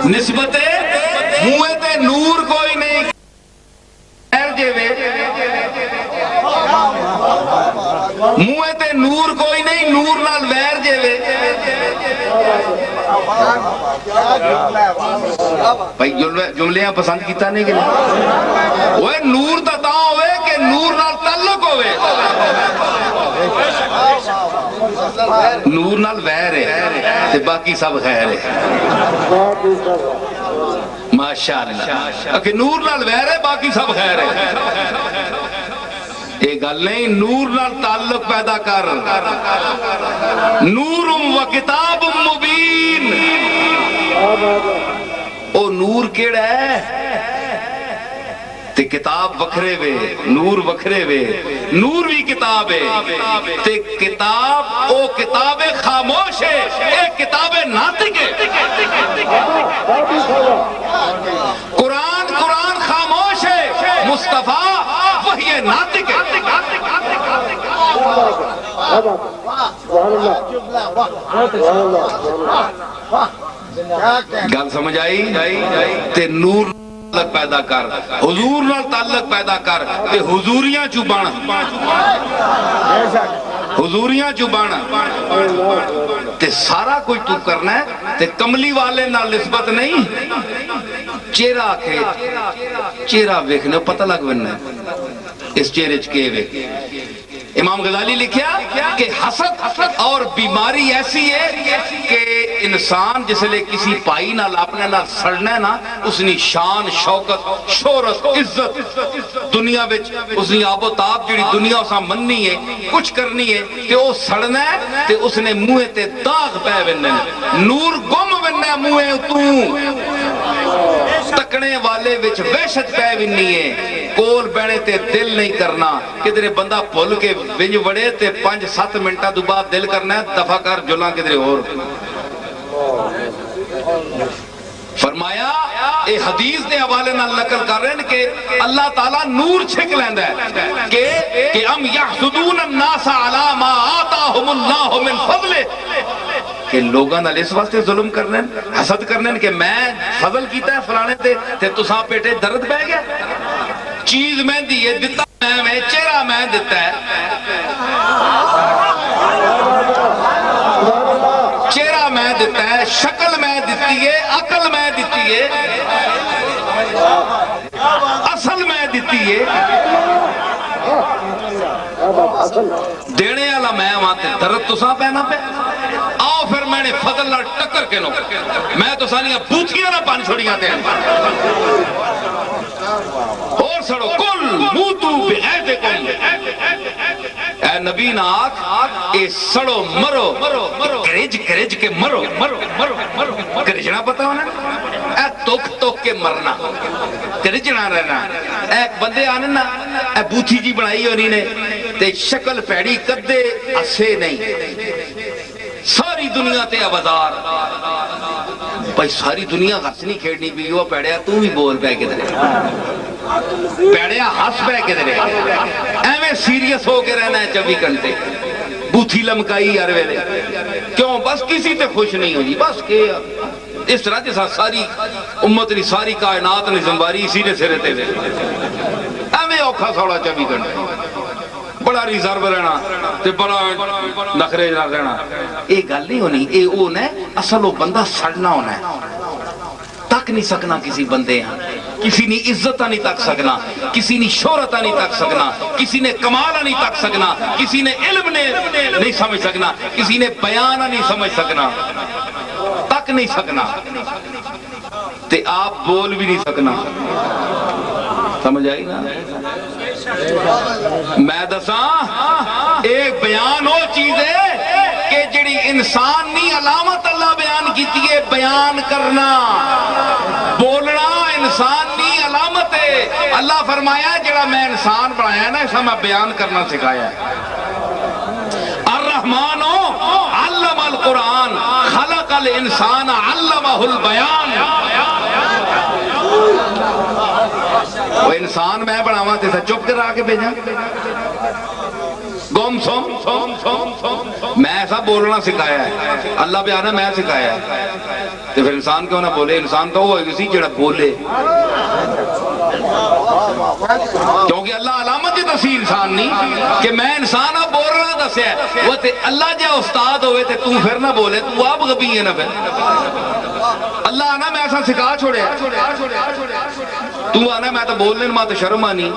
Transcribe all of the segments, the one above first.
نسبت منہ تے نور کوئی نہیں منہ تے نور کوئی نہیں نور نال ویر جیوے بھائی جملیاں پسند کیتا نہیں کہ وہ نور تا ہوئے کہ نور نال تعلق ہوئے نور نال ویر ہے تے باقی سب خیر ہے ماشاءاللہ کہ نور نال ویر ہے باقی سب خیر ہے ایک گل نہیں نور نال تعلق پیدا کر نور و کتاب مبین او نور کیڑا ہے تے کتاب وکھرے وے نور وکھرے وے نور بھی کتاب ہے تے کتاب او کتاب خاموش ہے ایک کتاب ناطق ہے قرآن خاموش ہے مصطفیٰ وحی ناطق ہے گل سمجھ آئی تے نور تعلق پیدا کر حضور نال تعلق پیدا کر تے حضوریاں چو بن حضوریاں چو بن تے سارا کچھ تو کرنا ہے تے کملی والے نال نسبت نہیں چہرہ آکھے چہرہ ویکھنے پتہ لگ بننا اس چہرے چکے وے امام غزالی لکھیا کہ حسد اور بیماری ایسی ہے کہ انسان جس لئے کسی پائی نال اپنے نال سڑنا ہے نا اس نے شان شوکت شہرت عزت دنیا وچ اس نے آب و تاب جڑی دنیا اسا مننی ہے کچھ کرنی ہے کہ وہ سڑنا ہے تے اس نے منہ تے داغ پہ بننا نور گم بننا منہ تو تکنے والے وچ وحشت پہ بننی ہے کول بینے تے دل نہیں کرنا کدھرے بندہ بھول کے ونج وڑے تے 5-7 منٹا دو بعد دل کرنا ہے دفع کر جولاں کدھرے اور فرمایا اے حدیث نے حوالے نال نقل کر رہے ہیں کہ اللہ تعالیٰ نور چھک لیندہ ہے کہ ام یحسدون الناس علی ما آتاہم اللہ من فضلے کہ لوگاں نال اس واسطے ظلم کرنے حسد کرنے کہ میں فضل کیتا ہے فلانے تے تساں پیٹے درد بہ گیا چیز میں دیئے دیتا میں چہرہ میں دیتا ہے چہرہ میں دیتا ہے شکل میں دیتی ہے عقل میں دیتی ہے اصل میں دیتی ہے دینے والا میں وہاں تے درد تو ساں پہنا پہ آؤ پھر میں نے فضل نہ ٹکر کے نو میں تو سانیاں بوتھیاں نہ پان چھوڑیاں تے اور سڑو کل موتو بغیظکم اے نبی ناک اے سڑو مرو کرج کے مرو کرجنا پتا ہونا اے توک کے مرنا کرجنا رہنا ایک بندے آنے نا اے بوتھی جی بنائی ہونی نے تے شکل پیڑی کدے اسے نہیں ساری دنیا تے آوازار بھائی ساری دنیا غص نہیں کھیڑنی بھی وہ پیڑیا تو بھی بول پہ کے درے پیڑیا ہس پہ کے درے ایویں سیریس ہو کے رہنا ہے 24 گھنٹے بوتھی لمکائی یار ویلے کیوں بس کسی تے خوش نہیں ہو جی بس کہ اس طرح جیسا ساری امت نے ساری کائنات نے زمباری اسی نے سرے تے ایویں اوکھا سوڑا 24 گھنٹے بڑا ریزرو رہنا تے بڑا نخرے رہنا ایک گل نہیں ہونی اے ہونا ہے اصل وہ بندہ سڑنا ہونا ہے تک نہیں سکنا کسی بندے ہاں کسی نے عزت نہیں تک سکنا کسی نے شہرت نہیں تک سکنا کسی نے کمال نہیں تک سکنا کسی نے علم نہیں سمجھ سکنا کسی نے بیان نہیں سمجھ سکنا تک نہیں سکنا تے آپ بول بھی نہیں سکنا سمجھ آئی نا میں دساں ایک بیان ہو چیز ہے کہ جڑی انسان نہیں علامت اللہ بیان کیتی ہے بیان کرنا بولنا انسان نہیں علامت ہے اللہ فرمایا جڑا میں انسان بنایا نا ایسا میں بیان کرنا سکھایا ہے الرحمن علم القرآن خلق الانسان علمہ البیان وہ انسان میں بناواں تے چپ کر آ کے بھیجا گم سم میں ایسا بولنا سکھایا ہے، اللہ پہ آنا میں سکھایا ہے، تو پھر انسان کیوں نہ بولے؟ انسان تو وہ کسی جڑا بولے، کیونکہ اللہ علامت ہی دسی انسان نہیں کہ میں انسان اب بول رہا دسیا ہے، وہ تے اللہ جا استاد ہوئے تے تو پھر نہ بولے، تو آپ غبی ہے نا پھر اللہ آنا میں ایسا سکھا چھوڑے، تو آنا میں تو بولنے میں تو شرم آنی،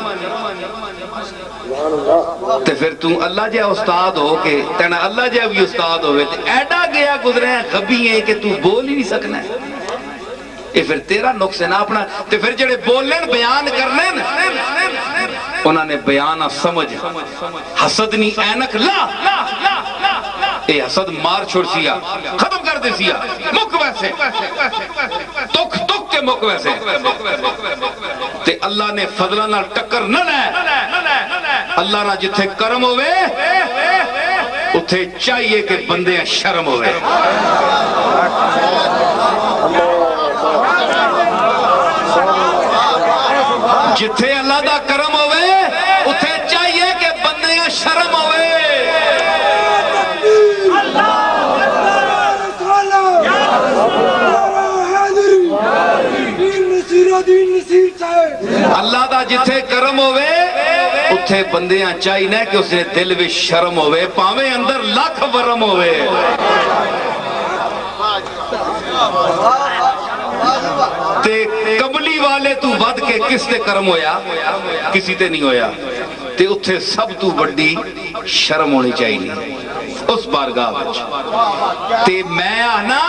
تے پھر تو اللہ جا استاد ہو کے تینا اللہ جا بھی استاد ہوئے تے ایڈا گیا گزرے ہیں غبی ہیں کہ تو بول ہی نہیں سکنا ہے، یہ پھر تیرا نقص ہے نا اپنا، تے پھر جڑے بولن بیان کرنے انہوں نے بیان سمجھ حسد نہیں اینک لا اے حسد مار چھوڑ سیا، ختم کر دے سیا، مک ویسے تک تک کے مک ویسے، تے اللہ نے فضلہ نہ ٹکر نہ لے، اللہ نہ جتھے کرم ہوئے اتھے چاہیے کہ بندے شرم ہوئے، جتھے اللہ دا کرم ہوئے اتھے چاہیے کہ بندے شرم ہوئے، اللہ دا جتھے کرم ہوئے اتھے بندیاں چاہیے کہ اس نے دل بھی شرم ہوئے، پاویں اندر لاکھ ورم ہوئے، تے قبلی والے تو ود کے کس تے کرم ہویا؟ کسی تے نہیں ہویا، تے اتھے سب تو بڑی شرم ہونی چاہیے اس بارگاہ وچ، تے میں آنا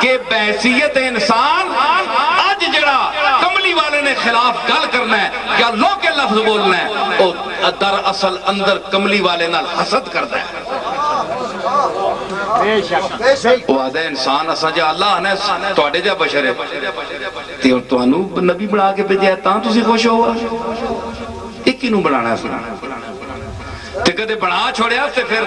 کہ بحیثیت انسان آج جڑا کملی والے نے خلاف گل کرنا ہے یا لوگ کے لفظ بولنا ہے، او در اصل اندر کملی والے نال حسد کرتا ہے، وہ آدھا انسان اسا جا اللہ نے توڑے جا بشر ہے تے تو انو نبی بنا کے بھیجیا تاں تسی خوش ہوا، ایک ہی نو بنانا سنا تے کدے بنا چھوڑیا تے پھر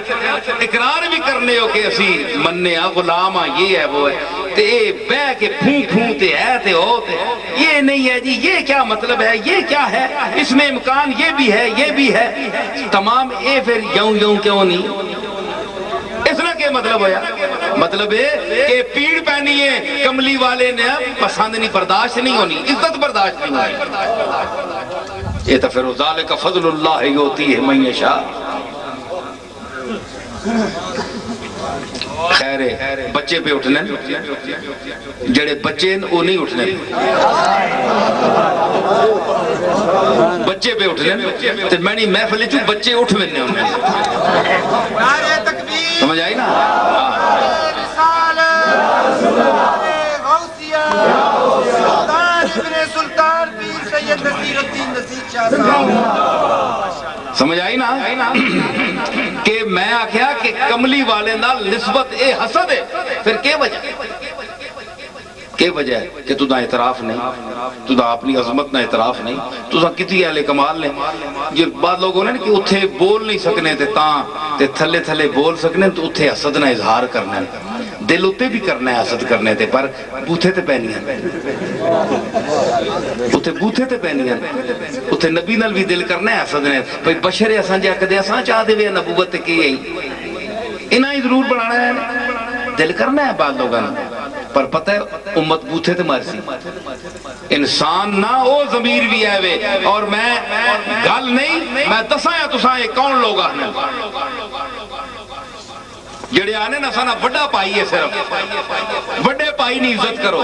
اقرار بھی کرنے ہو کہ اسی مننے ہاں غلام ہاں یہ ہے وہ ہے، تے بہ کے پھوں پھوں تے ہے تے ہو تے یہ نہیں ہے جی یہ کیا مطلب ہے یہ کیا ہے اس میں امکان یہ بھی ہے تمام، اے پھر یوں یوں کیوں نہیں؟ اس نے کیا مطلب ہویا؟ مطلب ہے کہ پیڑ پہنی ہے کملی والے نے پسند نہیں برداشت نہیں ہونی، عزت برداشت نہیں ہونی، یہ تو پھر ذالک فضل اللہ یؤتی ہے من یشاء۔ خیر ہے بچے پہ اٹھنے جڑے بچے وہ نہیں اٹھنے، بچے پہ اٹھنے تو میں نہیں محفل چوں بچے اٹھ ملنے ہوں، سمجھ آئی نا؟ سمجھ آئی نا کہ میں آکھیا کہ کملی والے نال نسبت اے حسد ہے، پھر کیا وجہ ہے کہ تو دا اعتراف نہیں، تو دا اپنی عظمت نہ اعتراف نہیں، تو دا کتی اہل کمال نے، جو بعض لوگوں نے کہ اتھے بول نہیں سکنے تے تاں تے تھلے تھلے بول سکنے تو اتھے حسد نہ اظہار کرنا ہے، دل اتے بھی کرنا ہے حسد کرنے تے، پر بوتھے تے پہنی ہیں، اتھے بوتھے تے پہنی ہیں، اتھے نبی نال بھی دل کرنا ہے حسد نے، بھئی بشر اساں جا کدے اساں چاہ دے وے نبوت تے کی ہے انہاں ہی ضرور بنانا ہے، دل کرنا ہے بعض لوگاں پر پتہ ہے امت بوتھے تے مرسی، انسان نہ او ضمیر بھی ہے وے، اور میں گل نہیں میں دساں یا تساں یہ کون لوگ آنے جڑے آنے نہ سانا بڑا پائی ہے، صرف بڑے پائی نہیں عزت کرو،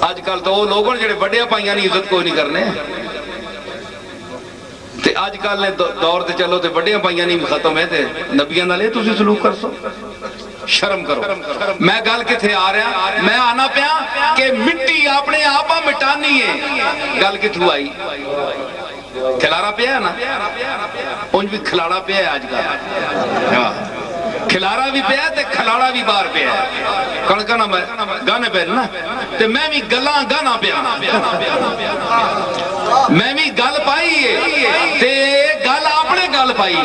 آج کل تو وہ لوگوں جڑے بڑے پائیاں نہیں عزت کوئی نہیں کرنے، تے آج کل نے دور تے چلو تے بڑے پائیاں نہیں ختم ہے تے نبیان نالے تسی سلوک کر سو، شرم کرو۔ میں گل کتھے آ رہا، میں آنا پیا کہ مٹی اپنے آپا مٹانی ہے، گل کتھوں آئی؟ کھلارا پیا ہے نا، انج بھی کھلاڑا پیا ہے آج کل، کھلارا بھی پیا تے کھلاڑا بھی باہر پیا ہے، کڑکنا گانے پہ نا تے میں بھی گلاں گانا پیا، میں بھی گل پائی ہے تے گل اپنے گل پائی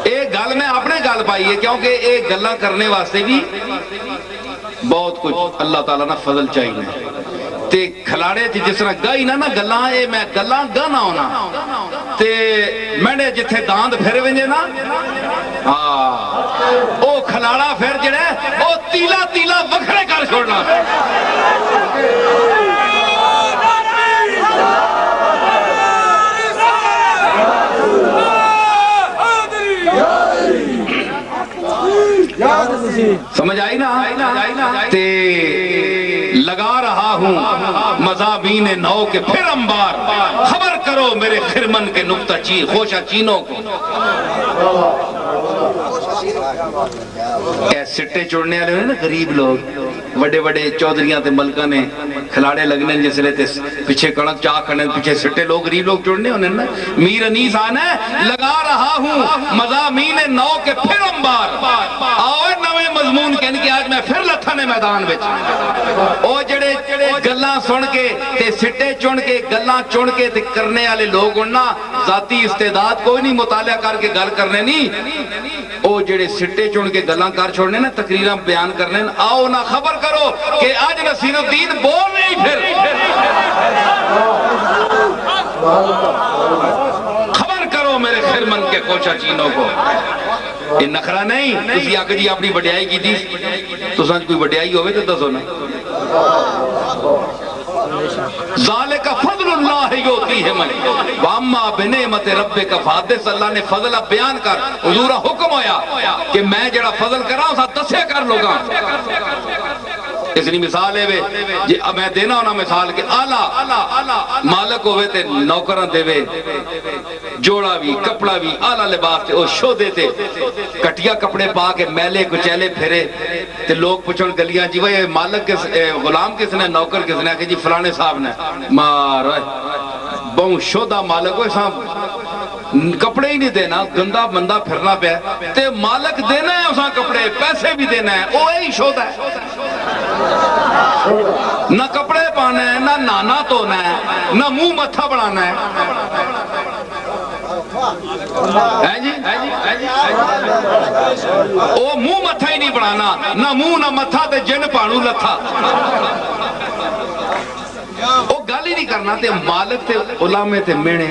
ایک گل میں اپنے گل پائی ہے، کیونکہ ایک گلہ کرنے واسطے بھی بہت کچھ اللہ تعالیٰ نے فضل چاہیے، تے کھلاڑے تھی جس طرح گائی نا گلاں اے میں گلاں گانا ہونا تے میں جتھے داند پھر ونجے نا او کھلاڑا پھر جڑے او تیلا تیلا وکھرے کر چھوڑنا سمجھ آئی نا تے لگا رہا ہوں مضامین نو کے پھر انبار خبر کرو میرے خرمن کے نقطہ چین خوشہ چینوں کو اے سٹے چوڑنے والے ہوئے نا غریب لوگ وڈے وڈے چودھریاں تے ملکہ نے کھلاڑے لگنے جس لئے تے پیچھے کڑک چاہ کھڑنے پیچھے سٹے لوگ غریب لوگ چوڑنے ہونے نا میر انیس آنا ہے لگا رہا ہوں مضامین نو کے پھر انبار آؤ نوے مضمون کہنے کہ آج میں پھر لتھانے میدان بچ او جڑے گلاں سن کے تے سٹے چن کے گلاں چن کے تے کرنے والے لوگ اننا ذاتی استعداد کوئی نہیں مطالعہ کر کے گل کرنے نہیں او جڑے سٹے چن کے گلاں کر چھوڑنے نا تقریراں بیان کرنے آؤ نہ خبر کرو کہ آج نصیر الدین بول نہیں پھر خبر کرو میرے خرمن کے کوچہ چینوں کو یہ نخرہ نہیں تسی آکے جی اپنی بڑیائی کی تھی تو سانچ کوئی بڑیائی ہوئے تو دس ہونا ذالک فضل اللہ یوتی ہے من واما بنعمت ربک فحدث اللہ نے فضل بیان کر حضورہ حکم ہویا کہ میں جڑا فضل کر رہا ہوں ساتھ دسے کر لوگاں اس لیے مثال ہے جی میں دینا ہونا مثال کہ آلہ مالک ہوئے تے نوکران دے وے جوڑا بھی کپڑا بھی آلہ لباس تے او شو دیتے کٹیا کپڑے پا کے میلے کچیلے پھرے تے لوگ پچھن گلیاں جی وے مالک کس غلام کس نے نوکر کس نے کہ جی فلانے صاحب نے مار بہن شودہ مالک ہوئے صاحب کپڑے ہی نہیں دینا گندہ بندہ پھرنا پہ تے مالک دینا ہے اساں کپڑے پیسے بھی دینا ہے او ہی شودہ ہے نہ کپڑے پانا ہے نہ نانا تونا ہے نہ منہ متھا بڑھانا ہے او منہ متھا ہی نہیں بڑھانا نہ منہ نہ متھا تے جن پانو لتھا او گل ہی نہیں کرنا تے مالک تے غلامے تے مینے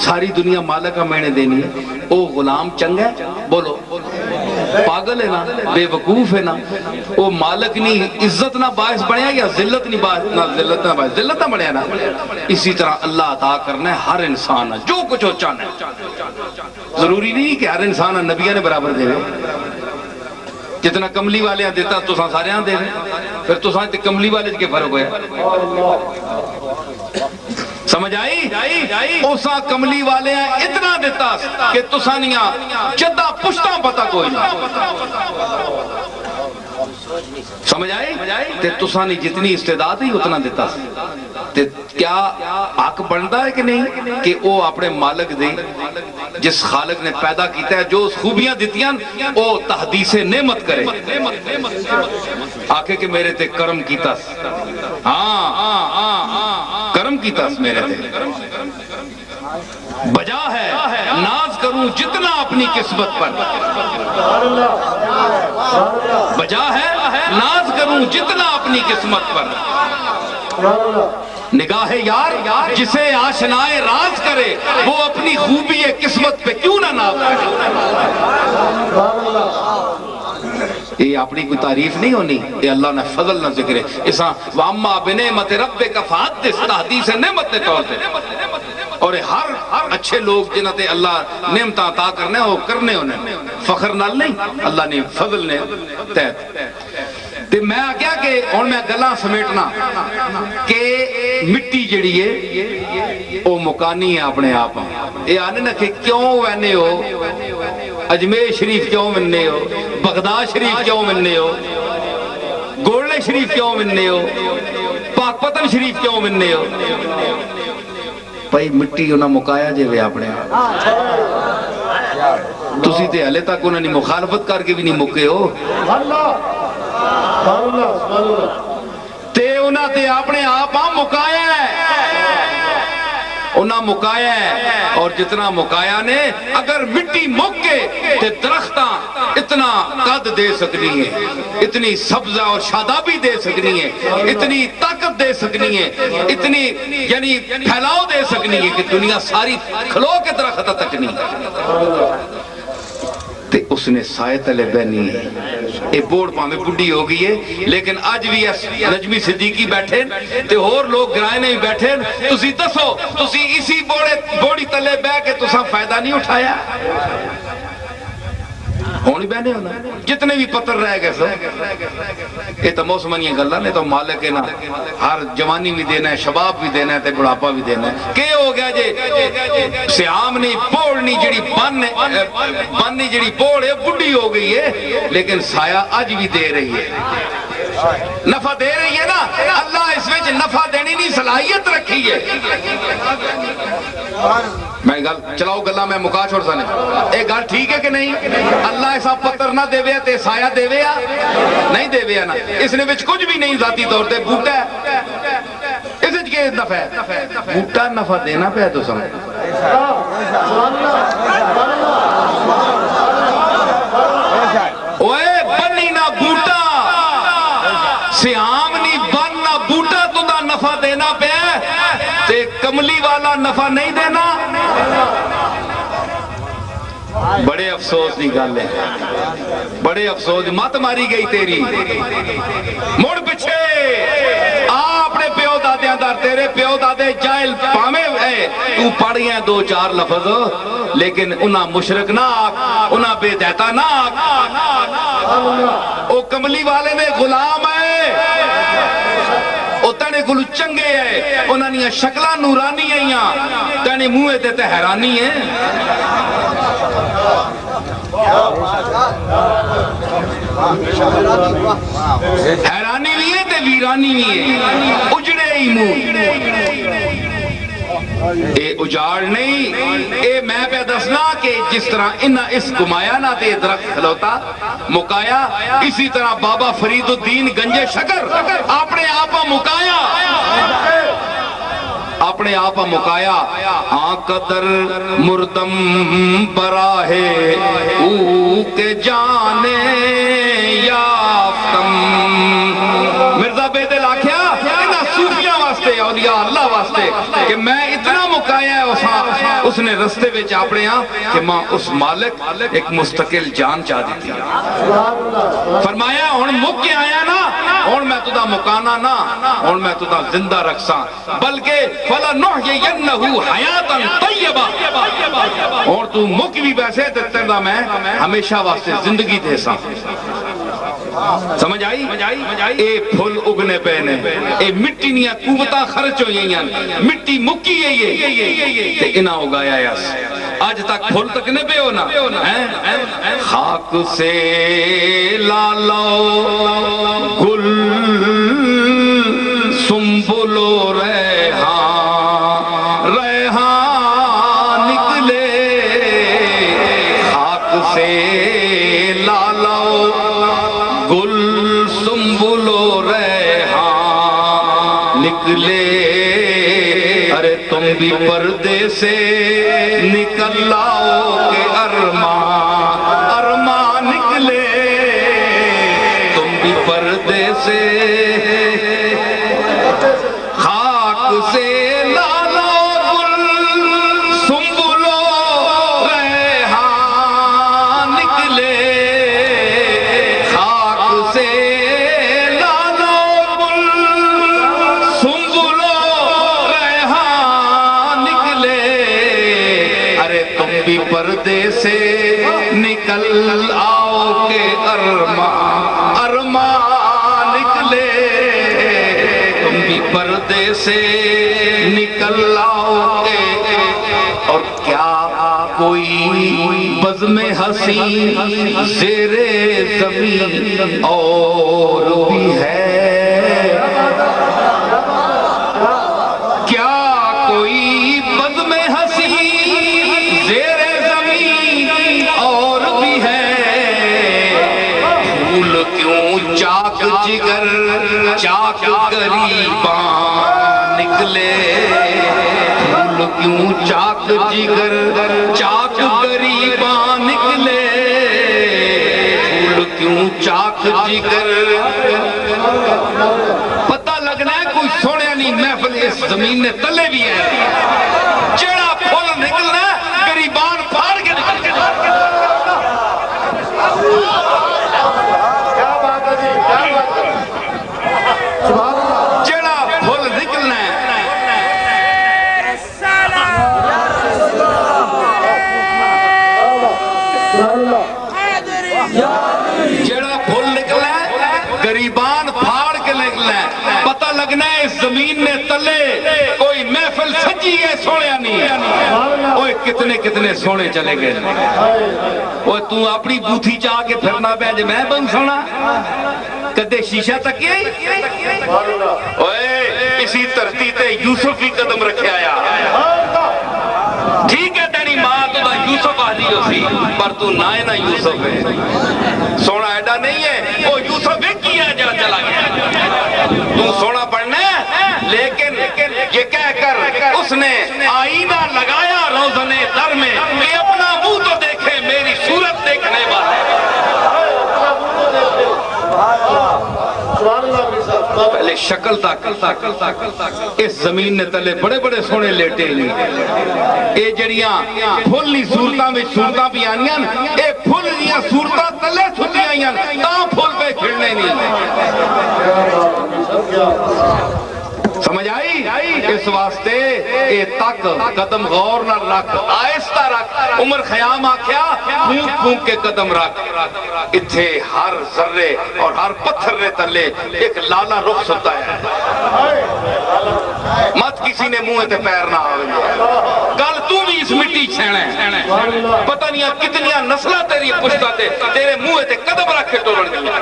ساری دنیا مالک کا مینے دینی ہے او غلام چنگا ہے بولو پاگل ہے نا بے وقوف ہے نا او مالک نہیں عزت نہ باعث بڑھیا یا ذلت نہیں باعث نہ ذلت نہ باعث ذلت نہ بڑھیا نا اسی طرح اللہ عطا کرنا ہے ہر انسان ہے جو کچھ ہو چاہنا ہے ضروری نہیں کہ ہر انسان نبیہ نے برابر دے رہے جتنا کملی والے ہیں دیتا تو سارے ہیں دے رہے پھر تو سانتے کملی والے کے فرق ہویا سمجھ آئی اوسا کملی والے ہیں اتنا دیتا کہ تسانیاں جدہ پشتاں پتہ کوئی نہیں سمجھ آئی تے تسانی جتنی استعداد ہی اتنا دیتا تے کیا حق بنتا ہے کہ نہیں کہ وہ اپنے مالک دے جس خالق نے پیدا کیتا ہے جو خوبیاں دیتیاں وہ تحدیث نعمت کرے آکھے کہ میرے تے کرم کیتا ہاں کرم کیتا میرے تے بجا ہے ناز کروں جتنا اپنی قسمت پر بجا ہے ناز کروں جتنا اپنی قسمت پر نگاہ یار جسے آشنائے راز کرے وہ اپنی خوبی قسمت پہ کیوں نہ ناز کرے یہ اپنی کوئی تعریف نہیں ہونی یہ اللہ نے فضل نہ ذکرے اساں وَأَمَّا بِنِعْمَتِ رَبِّكَ فَحَدِّثْ تحدیث نعمت نے طور سے اور ہر اچھے لوگ جنہاں تے اللہ نعمت عطا کرنے وہ کرنے ہونے فخر نال نہیں اللہ نے فضل نے تحت تے میں آگیا کہ اور میں گلاں سمیٹنا کہ مٹی جڑی ہے وہ مکانی ہے اپنے آپ یہ آنے نا کہ کیوں وینے ہو اجمیر شریف کیوں مننے ہو بغداد شریف کیوں مننے ہو گولڈے شریف کیوں مننے ہو پاک پتن شریف کیوں مننے ہو بھائی مٹی انہاں مکایا جے وے اپنے تسی تے ہلے تک انہاں نے مخالفت کر کے بھی نہیں مکے ہو تے انہاں تے اپنے آپ مکایا ہے انہاں مکایا ہے، اور جتنا مکایا نے اگر مٹی مک کے تے درختاں اتنا قد دے سکنی ہے، اتنی سبزہ اور شادابی دے سکنی ہے، اتنی طاقت دے سکنی ہے، اتنی یعنی پھیلاؤ دے سکنی ہے کہ دنیا ساری کھلو کے درخت تکنی تے اس نے سائے تلے بہنی ہے۔ اے بورڈ پاں میں بڑھی ہو گئی ہے، لیکن آج بھی نجمی صدیقی بیٹھے تے اور لوگ گرائے نہیں بیٹھے، تسی دسو تسی اسی بوڑی تلے بہ کے تساں فائدہ نہیں اٹھایا؟ ہونی بہنے ہونا جتنے بھی پتر رہ گئے سو یہ تو موسمانیاں گلہ نے تو مالک ہے نا، ہر جوانی بھی دینا ہے، شباب بھی دینا ہے تے بڑھاپا بھی دینا ہے۔ کہ ہو گیا جے سیام نہیں پوڑنی جڑی بننی جڑی پوڑ ہے بڑھی ہو گئی ہے، لیکن سایہ آج بھی دے رہی ہے، نفع دے رہی ہے نا۔ اللہ اس وچ نفع دینی نہیں صلاحیت رکھی ہے۔ میں گل چلاؤ گلہ میں مکا چھوڑ سانے ایک گل ٹھیک ہے کہ نہیں؟ اللہ ایسا پتر نہ دے ویا تے سایہ دے ویا نہیں دے ویا نا، اس نے وچ کچھ بھی نہیں ذاتی طور تے بوٹا ہے، اس وچ کے نفع ہے؟ بوٹا نفع دینا پہ تو سمجھ اوے بنی نہ بوٹا سیام نہیں بن نہ بوٹا تو دا نفع دینا پہ تے کملی والا نفع نہیں دینا۔ بڑے افسوس نہیں گل ہے، بڑے افسوس مت ماری گئی تیری، مڑ پچھے اپنے پیو دادیاں در، تیرے پیو دادے جاہل پامے ہے، تو پڑھی ہیں دو چار لفظ لیکن انہاں مشرک نہ آکھ، انہاں بے دیتا نہ آکھ، او کملی والے میں غلام ہے، او تنے گلو چنگے ہے، انہاں نے شکلہ نورانی ہیں، تنے موہے دیتے حیرانی ہے۔ حیرانی بھی ہے تے ویرانی بھی ہے، اجڑے ہی منہ اے اجاڑ نہیں، اے میں پہ دسنا کہ جس طرح انہا اس گمایا نہ تے درخت کھلوتا مکایا، اسی طرح بابا فرید الدین گنج شکر اپنے آپا مکایا، اپنے آپا مکایا۔ ہاں قدر مردم براہ او کے جانے یافتم، مرزا بیدل آکھیا انہا صوفیاں واسطے اولیاء اللہ واسطے کہ میں اتنا مکایا ہے اس نے رستے وچ اپنے ہاں کہ ماں اس مالک ایک مستقل جان چاہ دیتی، فرمایا ہن مک کے آیا نا، ہن میں تُدا مکانا نا، ہن میں تُدا زندہ رکھساں، بلکہ فَلَنُحْيِيَنَّهُ حَيَاتًا طَيِّبَةً، اور تو مک بھی بیسے تکتر دا میں ہمیشہ واسطے زندگی دے ساں۔ سمجھ آئی؟ اے پھل اگنے پہنے، اے مٹی نیا قوتاں خرچ ہو یہاں، مٹی مکی ہے یہ تے انہاں اگایا یاس، آج تک پھل تکنے پہ ہونا، خاک سے لالو گل سنبل و ریحان، ریحان نکلے، خاک سے لالو گل سنبل و ریحان نکلے، ارے تم بھی پردے سے نکل لاؤ کہ ارمان، ارمان نکلے، تم بھی پردے سے خاک سے پردے سے نکل آؤ کہ ارمان، ارمان نکلے، تم بھی پردے سے نکل آؤ کہ، اور کیا کوئی بزم حسین زیر زمین اور بھی ہے، کیا کوئی بزم حسین زیر زمین اور بھی ہے، پھول کیوں چاک جگر چاک گریباں نکلے، پھول کیوں چاک جگر چاک غریباں نکلے پھول کیوں چاک جگر پتہ لگنا ہے کوئی سونے نہیں محفل اس زمین نے تلے بھی ہے جڑا پھول نکلنا ہے غریبان پھاڑ کے نکلنا جڑا پھول نکلنا ہے جڑا پھول نکلنا ہے غریبان پھاڑ کے نکلنا ہے پتہ لگنا ہے اس زمین نے تلے کوئی محفل سجی ہے سوڑیا نہیں اوہ کتنے کتنے سونے چلے گئے اوہ تو اپنی بوتھی چاہ کے پھرنا پہ جو میں بن سونا کدے شیشہ تک یہ اوہ اسی دھرتی تے یوسف ہی قدم رکھے آیا ٹھیک ہے تیری ماں تو دا یوسف آدھی ہو سی پر تو نائے نہ یوسف ہے سونا ایڈا نہیں ہے وہ یوسف ایک کیا جا چلا گیا تو سونا پڑھنا ہے لیکن یہ کہہ کر اس نے آئینہ لگایا روزن در میں کہ اپنا منہ تو دیکھے میری صورت دیکھنے والے پہلے شکل تک اس زمین نے تلے بڑے بڑے سونے لیٹے نہیں اے جڑیاں پھول لی صورتاں میں صورتاں بھی آنیاں اے پھول لیاں صورتاں تلے چھٹی آئیاں تاں پھول پہ کھڑنے نہیں سمجھ آئی اس واسطے اے تک قدم غور نہ رکھ آہستہ رکھ عمر خیام آکھیا پھونک پھونک کے قدم رکھ اتھے ہر ذرے اور ہر پتھر نے تلے ایک لالا رخ ستا ہے مت کسی نے منہ تے پیر نہ آوے کل تو بھی اس مٹی چھینے پتہ نہیں کتنیاں نسلہ تیری پشتہ تے تیرے منہ تے قدم رکھ کے ٹوڑن گیا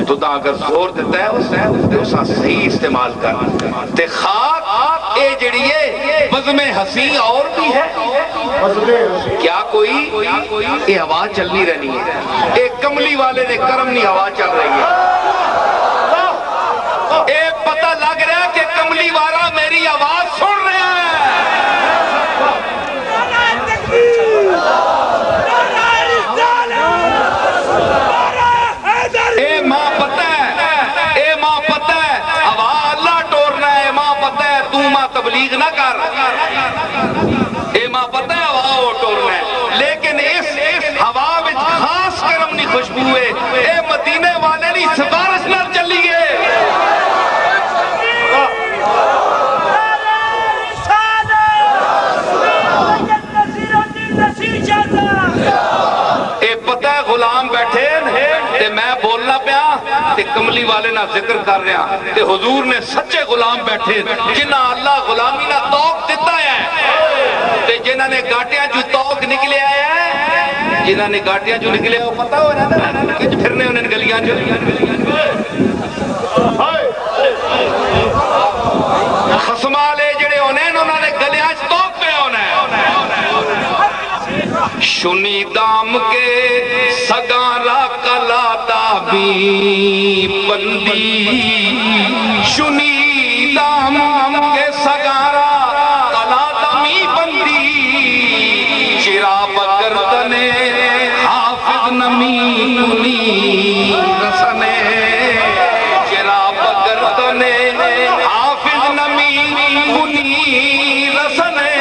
تو دا اگر زور دیتا ہے اسا صحیح استعمال کر تے خاک اے جڑیے وزم حسین اور بھی ہے کیا کوئی اے ہوا چلنی رہنی ہے اے کملی والے نے کرم نہیں ہوا چل رہی ہے اے پتہ لگ رہا ہے کہ کملی والا میری آواز سن رہا ہے اے ماں پتہ ہے ہوا اللہ ٹورنا ہے ماں پتہ ہے تو ماں تبلیغ نہ کر اے ماں پتہ ہے ہوا وہ ٹورنا ہے لیکن اس ہوا میں خاص کرم نہیں خوشبو ہے اے مدینے والے نہیں سفارش نہ چلی گئے اے پتہ ہے غلام بیٹھے تے میں بولنا پیا تے کملی والے نہ ذکر کر رہا تے حضور نے سچے غلام بیٹھے جنہ اللہ غلامی نہ توق دیتا ہے تے جنہ نے گاٹیاں جو توق نکلے آیا ہے جنہ نے گاٹیاں جو نکلے آیا پتہ ہو رہا نا کہ پھرنے انہیں گلیاں جو خسمالے جڑے انہوں نے گلیاں جو توق پہ ہونا ہے شنی دام کے سگارا کلا دابی بندی شنی دام کے سگارا کلا دامی بندی چرا بگردن حافظ نمی کنی رسنے چرا بگردن حافظ نمی کنی رسنے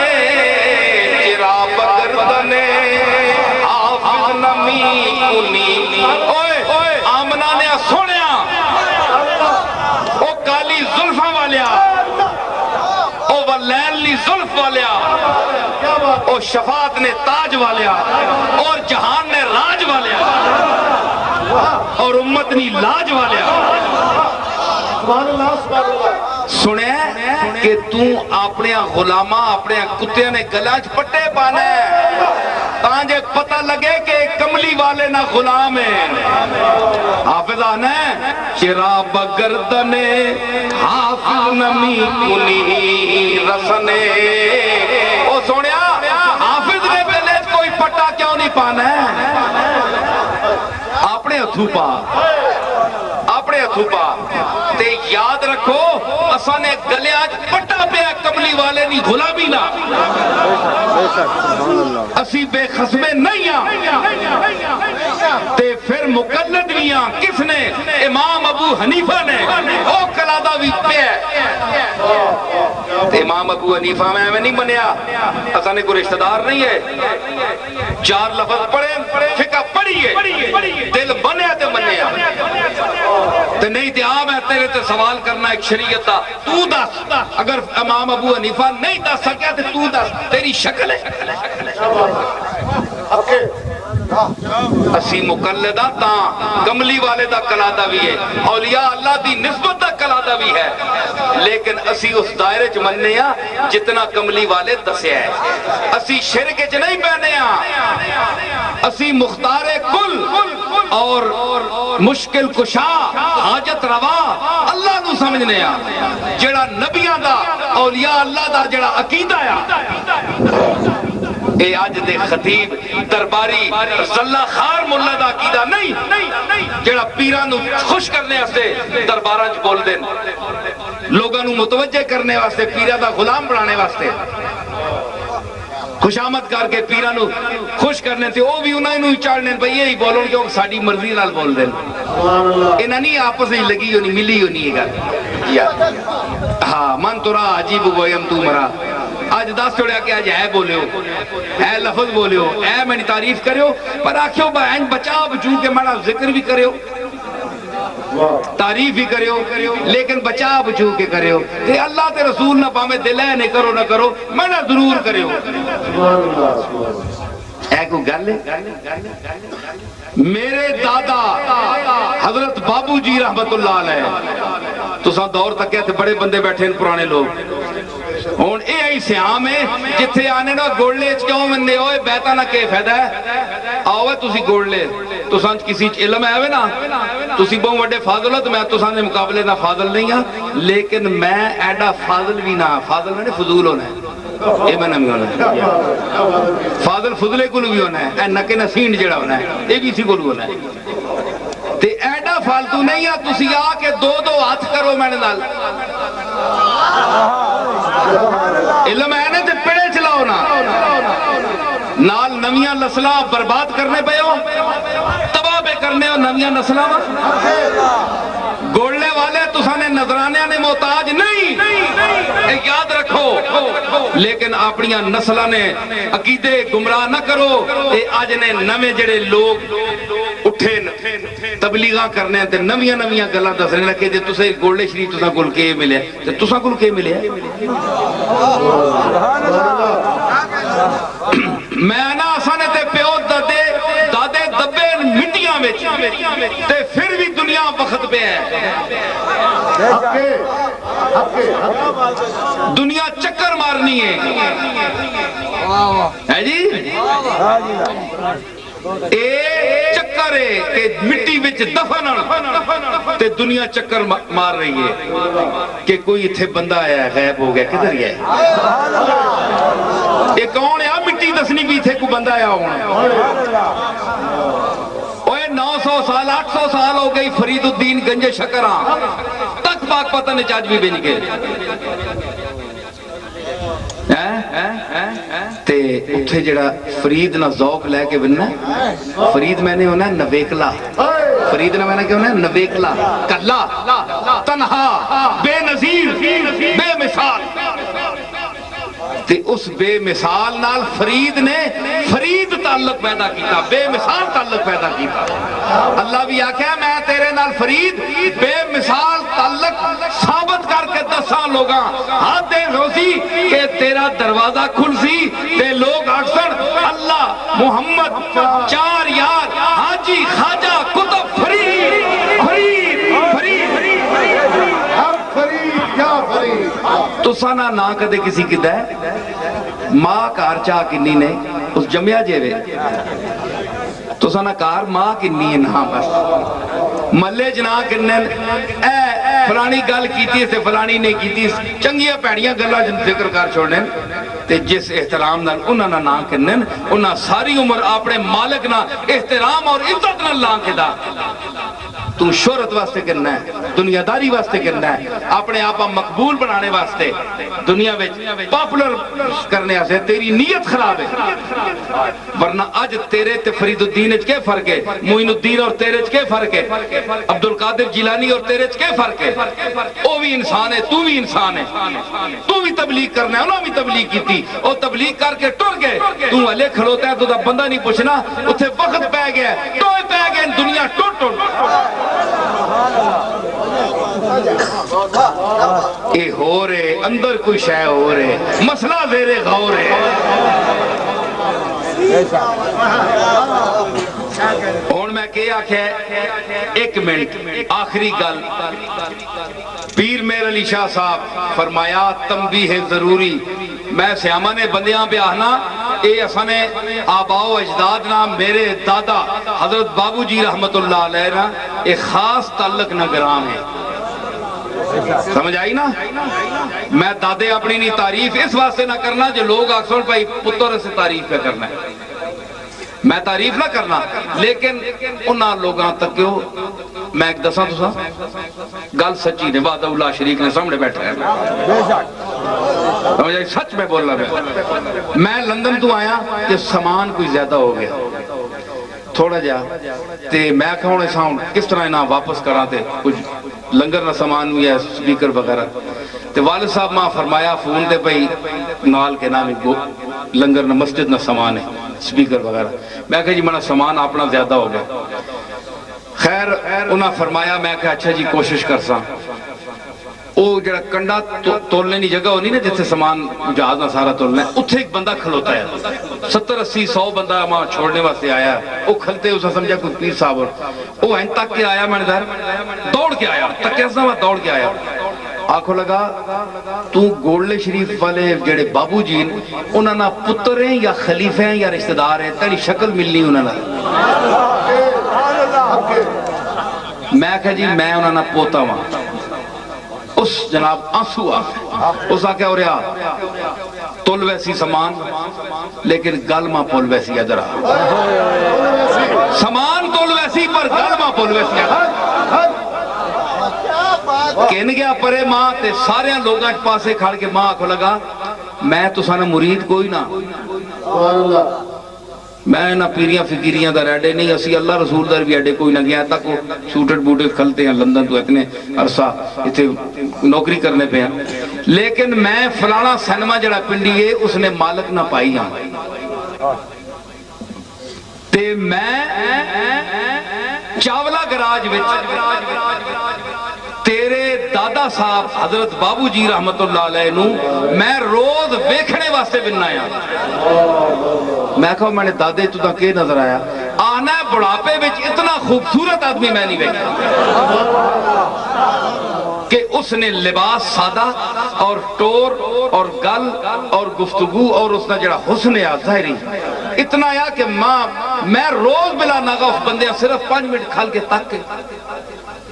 چرا بگردن آمنہ نے سنیا او کالی ظلفہ والیا او ولیلی ظلف والیا او شفاعت نے تاج والیا اور جہان نے راج والیا اور امت نے لاج والیا سنے کہ تو اپنے غلامہ اپنے کتے نے گلاج پٹے پانے تانجے پتہ لگے کہ کملی والے نہ غلام ہیں حافظ آنا ہے چراب گردنے حافظ نمی کنی رسنے او سونیا حافظ نے پہلے کوئی پٹا کیوں نہیں پانا ہے اپنے ہتھو پا تے یاد رکھو اساں نے گلیا پٹا پیا کملی والے دی غلامی نا اسی بے خصمے نہیں ہاں تے پھر مقلد بھی ہاں کس نے امام ابو حنیفہ نے او کلادہ بھی پیا تے امام ابو حنیفہ میں نہیں منیا اساں نے کوئی رشتہ دار نہیں ہے 4 لفظ پڑھیں فقہ پڑھیے دل بنیا تے منیا تے نہیں تے میں تیرے تے سوال کرنا ایک شریعت دا تو دس اگر امام ابو حنیفہ نہیں دس سکیا تے تو دس تیری شکل ہے اسی مقلدہ تاں کملی والے دا کلادہ بھی ہے اولیاء اللہ دی نسبت دا کلادہ بھی ہے لیکن اسی اس دائرے چ مننے ہاں جتنا کملی والے دسیا ہے اسی شرک چ نہیں پہنے ہاں اسی مختار کل اور مشکل کشا حاجت روا اللہ نو سمجھنے ہاں جڑا نبیاں دا اولیاء اللہ دا جڑا عقیدہ ہے اے آج دے خطیب درباری زلہ خار ملہ دا عقیدہ نہیں جڑا پیران نو خوش کرنے واسطے درباراں چ بول دین لوگاں نو متوجہ کرنے واسطے پیرا دا غلام بنانے واسطے خوشامد کر کے پیران نو خوش کرنے تھے وہ بھی انہیں نو چاڑنے بھئی یہی بولو کہ وہ ساڑی مرضی نال بول دین انہیں نہیں آپس نہیں لگی ہونی ملی ہونی ہے گا ہاں من تو رہا عجیب گویم تو مرا آج 10 چھوڑیا کہ آج اے بولے ہو اے لفظ بولے ہو اے میں نے تعریف کرے ہو پر آکھیو بہن بچا بچو کے مانا ذکر بھی کرے ہو تعریف بھی کرے ہو لیکن بچا بچو کے کرے ہو تے اللہ تے رسول نہ پامے دلے نہ کرو میں نہ ضرور کرے ہو اے کو گل ہے میرے دادا حضرت بابو جی رحمت اللہ علیہ تو ساں دور تک ہے تھے بڑے بندے بیٹھے ہیں پرانے لوگ ہون اے آئی سیام ہے جتھے آنے نا گوڑلے کیوں مندے ہوئے بیتا نا کے فیدہ ہے آوے تُسی گوڑلے تو سانچ کسی علم ہے نا تُسی بہن وڈے فاضل ہو تو میں تو سانچ مقابلے نہ فاضل نہیں ہاں لیکن میں ایڈا فاضل بھی نہ فاضل میں نے فضول ہونا ہے یہ میں نہ بھی ہونا ہے فاضل فضلے کلو بھی ہونا ہے اے نکے نسین جڑا ہونا ہے یہ بھی اسی کلو ہونا ہے تے ایڈا فالتو نہیں ہے تُسی آ کے 2 ہاتھ کرو میں نے نال علم ہے نا تے پڑے چلاؤ نا نال نویاں نسلاں برباد کرنے پہ ہو تباہ پہ کرنے ہو نویاں نسلاں گوڑلے والے تسانے نظرانے نے محتاج نہیں یاد رکھو لیکن اپنی نسلہ نے عقیدے گمراہ نہ کرو اے آج نے نوے جڑے لوگ اٹھے تبلیغاں کرنے ہیں نویاں گلاں دسنے لگے جے تسے گوڑلے شریف تساں کل کے ملے تے تساں کل کے ملے میں نا آسانے تے پیو دادے دبے مٹیاں میں تے پھر بھی دنیا وقت پہ ہے دنیا چکر مارنی ہے جی اے چکر ہے کہ مٹی وچ دفن تے دنیا چکر مار رہی ہے کہ کوئی اتھے بندہ آیا ہے غیب ہو گیا کدھر گیا ہے یہ کون ہے مٹی دسنی بھی تھے کو بندہ آیا ہونا 900 سال 800 سال ہو گئی فرید الدین گنج شکراں تک پاک پتن چاج بھی بن گئے تے اتھے جڑا فرید نہ ذوق لے کے بننا فرید میں نے ہونا نویکلا فرید نہ میں نے کیا ہونا نویکلا کلا تنہا بے نظیر بے مثال تے اس بے مثال نال فرید نے فرید تعلق پیدا کیتا بے مثال تعلق پیدا کیتا اللہ بھی آکھا ہے میں تیرے نال فرید بے مثال تعلق ثابت کر کے دساں لوگاں ہاتھ دے روزی کہ تیرا دروازہ کھل سی تے لوگ اکثر اللہ محمد 4 یار حاجی خواجہ کتب فرید تو سانا نہ کدے کسی کدہ ہے ماں کار چاہ کنی نے اس جمعہ جیوے تو سانا کار ماں کنی ہے نا بس ملے جنا کننے اے فلانی گل کیتی سے فلانی نے کیتی چنگیاں پیڑیاں گلہ جن ذکر کار چھوڑنے تے جس احترام نال انہاں نہ کننے انہاں ساری عمر اپنے مالک نہ احترام اور عزت نہ لان کے دا تو شہرت واسطے کرنا ہے، دنیا داری واسطے کرنا ہے، اپنے آپ مقبول بنانے واسطے، دنیا میں پاپولر کرنے واسطے، تیری نیت خراب ہے۔ ورنہ اج تیرے تے فرید الدین وچ کیا فرق ہے، معین الدین اور تیرے وچ کیا فرق ہے، عبد القادر جیلانی اور تیرے وچ کیا فرق ہے؟ وہ بھی انسان ہے، تو بھی انسان ہے، تو بھی تبلیغ کرنا ہے، انہوں بھی تبلیغ کی تھی، اور تبلیغ کر کے ٹر گئے، تو ہلے کھڑوتا ہے تو دا بندہ نہیں پوچھنا، اتھے وقت پہ گیا ہے، ٹوئے پہ گئے دنیا ٹوٹ ٹوٹ۔ اے ہو رہے اندر کوئی شے ہو رہے، مسئلہ زیر غور ہے۔ اور میں کیا کہ ایک منٹ آخری گل، پیر میر علی شاہ صاحب فرمایا تنبیہ ضروری، میں سیامہ نے بندیاں پہ آہنا، اے اسانے آباء و اجداد نا، میرے دادا حضرت بابو جی رحمت اللہ علیہ نا ایک خاص تعلق نہ گرام ہے، سمجھ آئی نا؟ میں دادے اپنی نہیں تعریف اس واسطے نہ کرنا جو لوگ اکثر بھائی پتر سے تعریف پہ کرنا ہے، میں تعریف نہ کرنا، لیکن انہاں لوگاں تک کیوں میں ایک دساں تو گل سچی نے، وعدہ اللہ شریک نے سامنے بیٹھا ہے، سمجھ آئی، سچ میں بول رہا میں لندن تو آیا کہ سامان کوئی زیادہ ہو گیا تھوڑا جا، تے میں کہوں نے ساؤنڈ کس طرح انہاں واپس کرا تے کچھ لنگر نہ سامان ہوئی ہے، سپیکر وغیرہ، تے والد صاحب ماں فرمایا فون تے پئی نال کے نامی لنگر نہ مسجد نہ سامان ہے، سپیکر وغیرہ، میں کہا جی منا سامان اپنا زیادہ ہو گیا، خیر انہاں فرمایا، میں کہا اچھا جی کوشش کرساں، وہ جڑا کنڈا تولنے نہیں جگہ ہونی نا جیسے سامان جہاز نہ سارا تولنا ہے، اتھے ایک بندہ کھلوتا ہے، 70-80-100 بندہ ماں چھوڑنے واسطے آیا، وہ کھلتے اسے سمجھا کوئی پیر صاحب، وہ این تک کے آیا، میں نے دار دوڑ کے آیا، تک کیسا میں دوڑ کے آیا، آنکھوں لگا تو گولڈے شریف والے جڑے بابو جی انہاں نا پتر ہیں یا خلیفہ ہیں یا رشتہ دار ہیں، تیری شکل ملنی انہاں نا، میں کہا جی میں انہاں نا پوتا ہوں، اس جناب آنسو اس آکے اور یا تول ویسی سامان لیکن گل ماں پول ویسی ادھر سامان تول ویسی پر گل ماں پول ویسی ادھر کہنے گیا پرے ماں تے سارے لوگاں پاسے کھڑ کے ماں کو لگا میں تو سانا مرید کوئی نہ، میں نہ پیریاں فکریاں دا ریڈے نہیں، اسی اللہ رسول در بھی ایڈے کوئی نہ گیا تک وہ سوٹڈ بوٹے کھلتے ہیں لندن تو اتنے عرصہ اتنے نوکری کرنے پہ ہیں، لیکن میں فلانا سینما جڑا پنڈی ہے اس نے مالک نہ پائی ہاں تے میں چاولہ گراج تیرے دادا صاحب حضرت بابو جی رحمت اللہ علیہ نو میں روز ویکھنے واسطے بننا آیا، میں کہا میں نے دادے تو کے نظر آیا، آنا بڑھاپے بچ اتنا خوبصورت آدمی میں نہیں ویکھا کہ اس نے لباس سادہ اور ٹور اور گل اور گفتگو اور اس نے جڑا حسن ظاہری اتنا آیا کہ میں روز بلا ناغا اس بندے صرف 5 منٹ کھال کے تک کے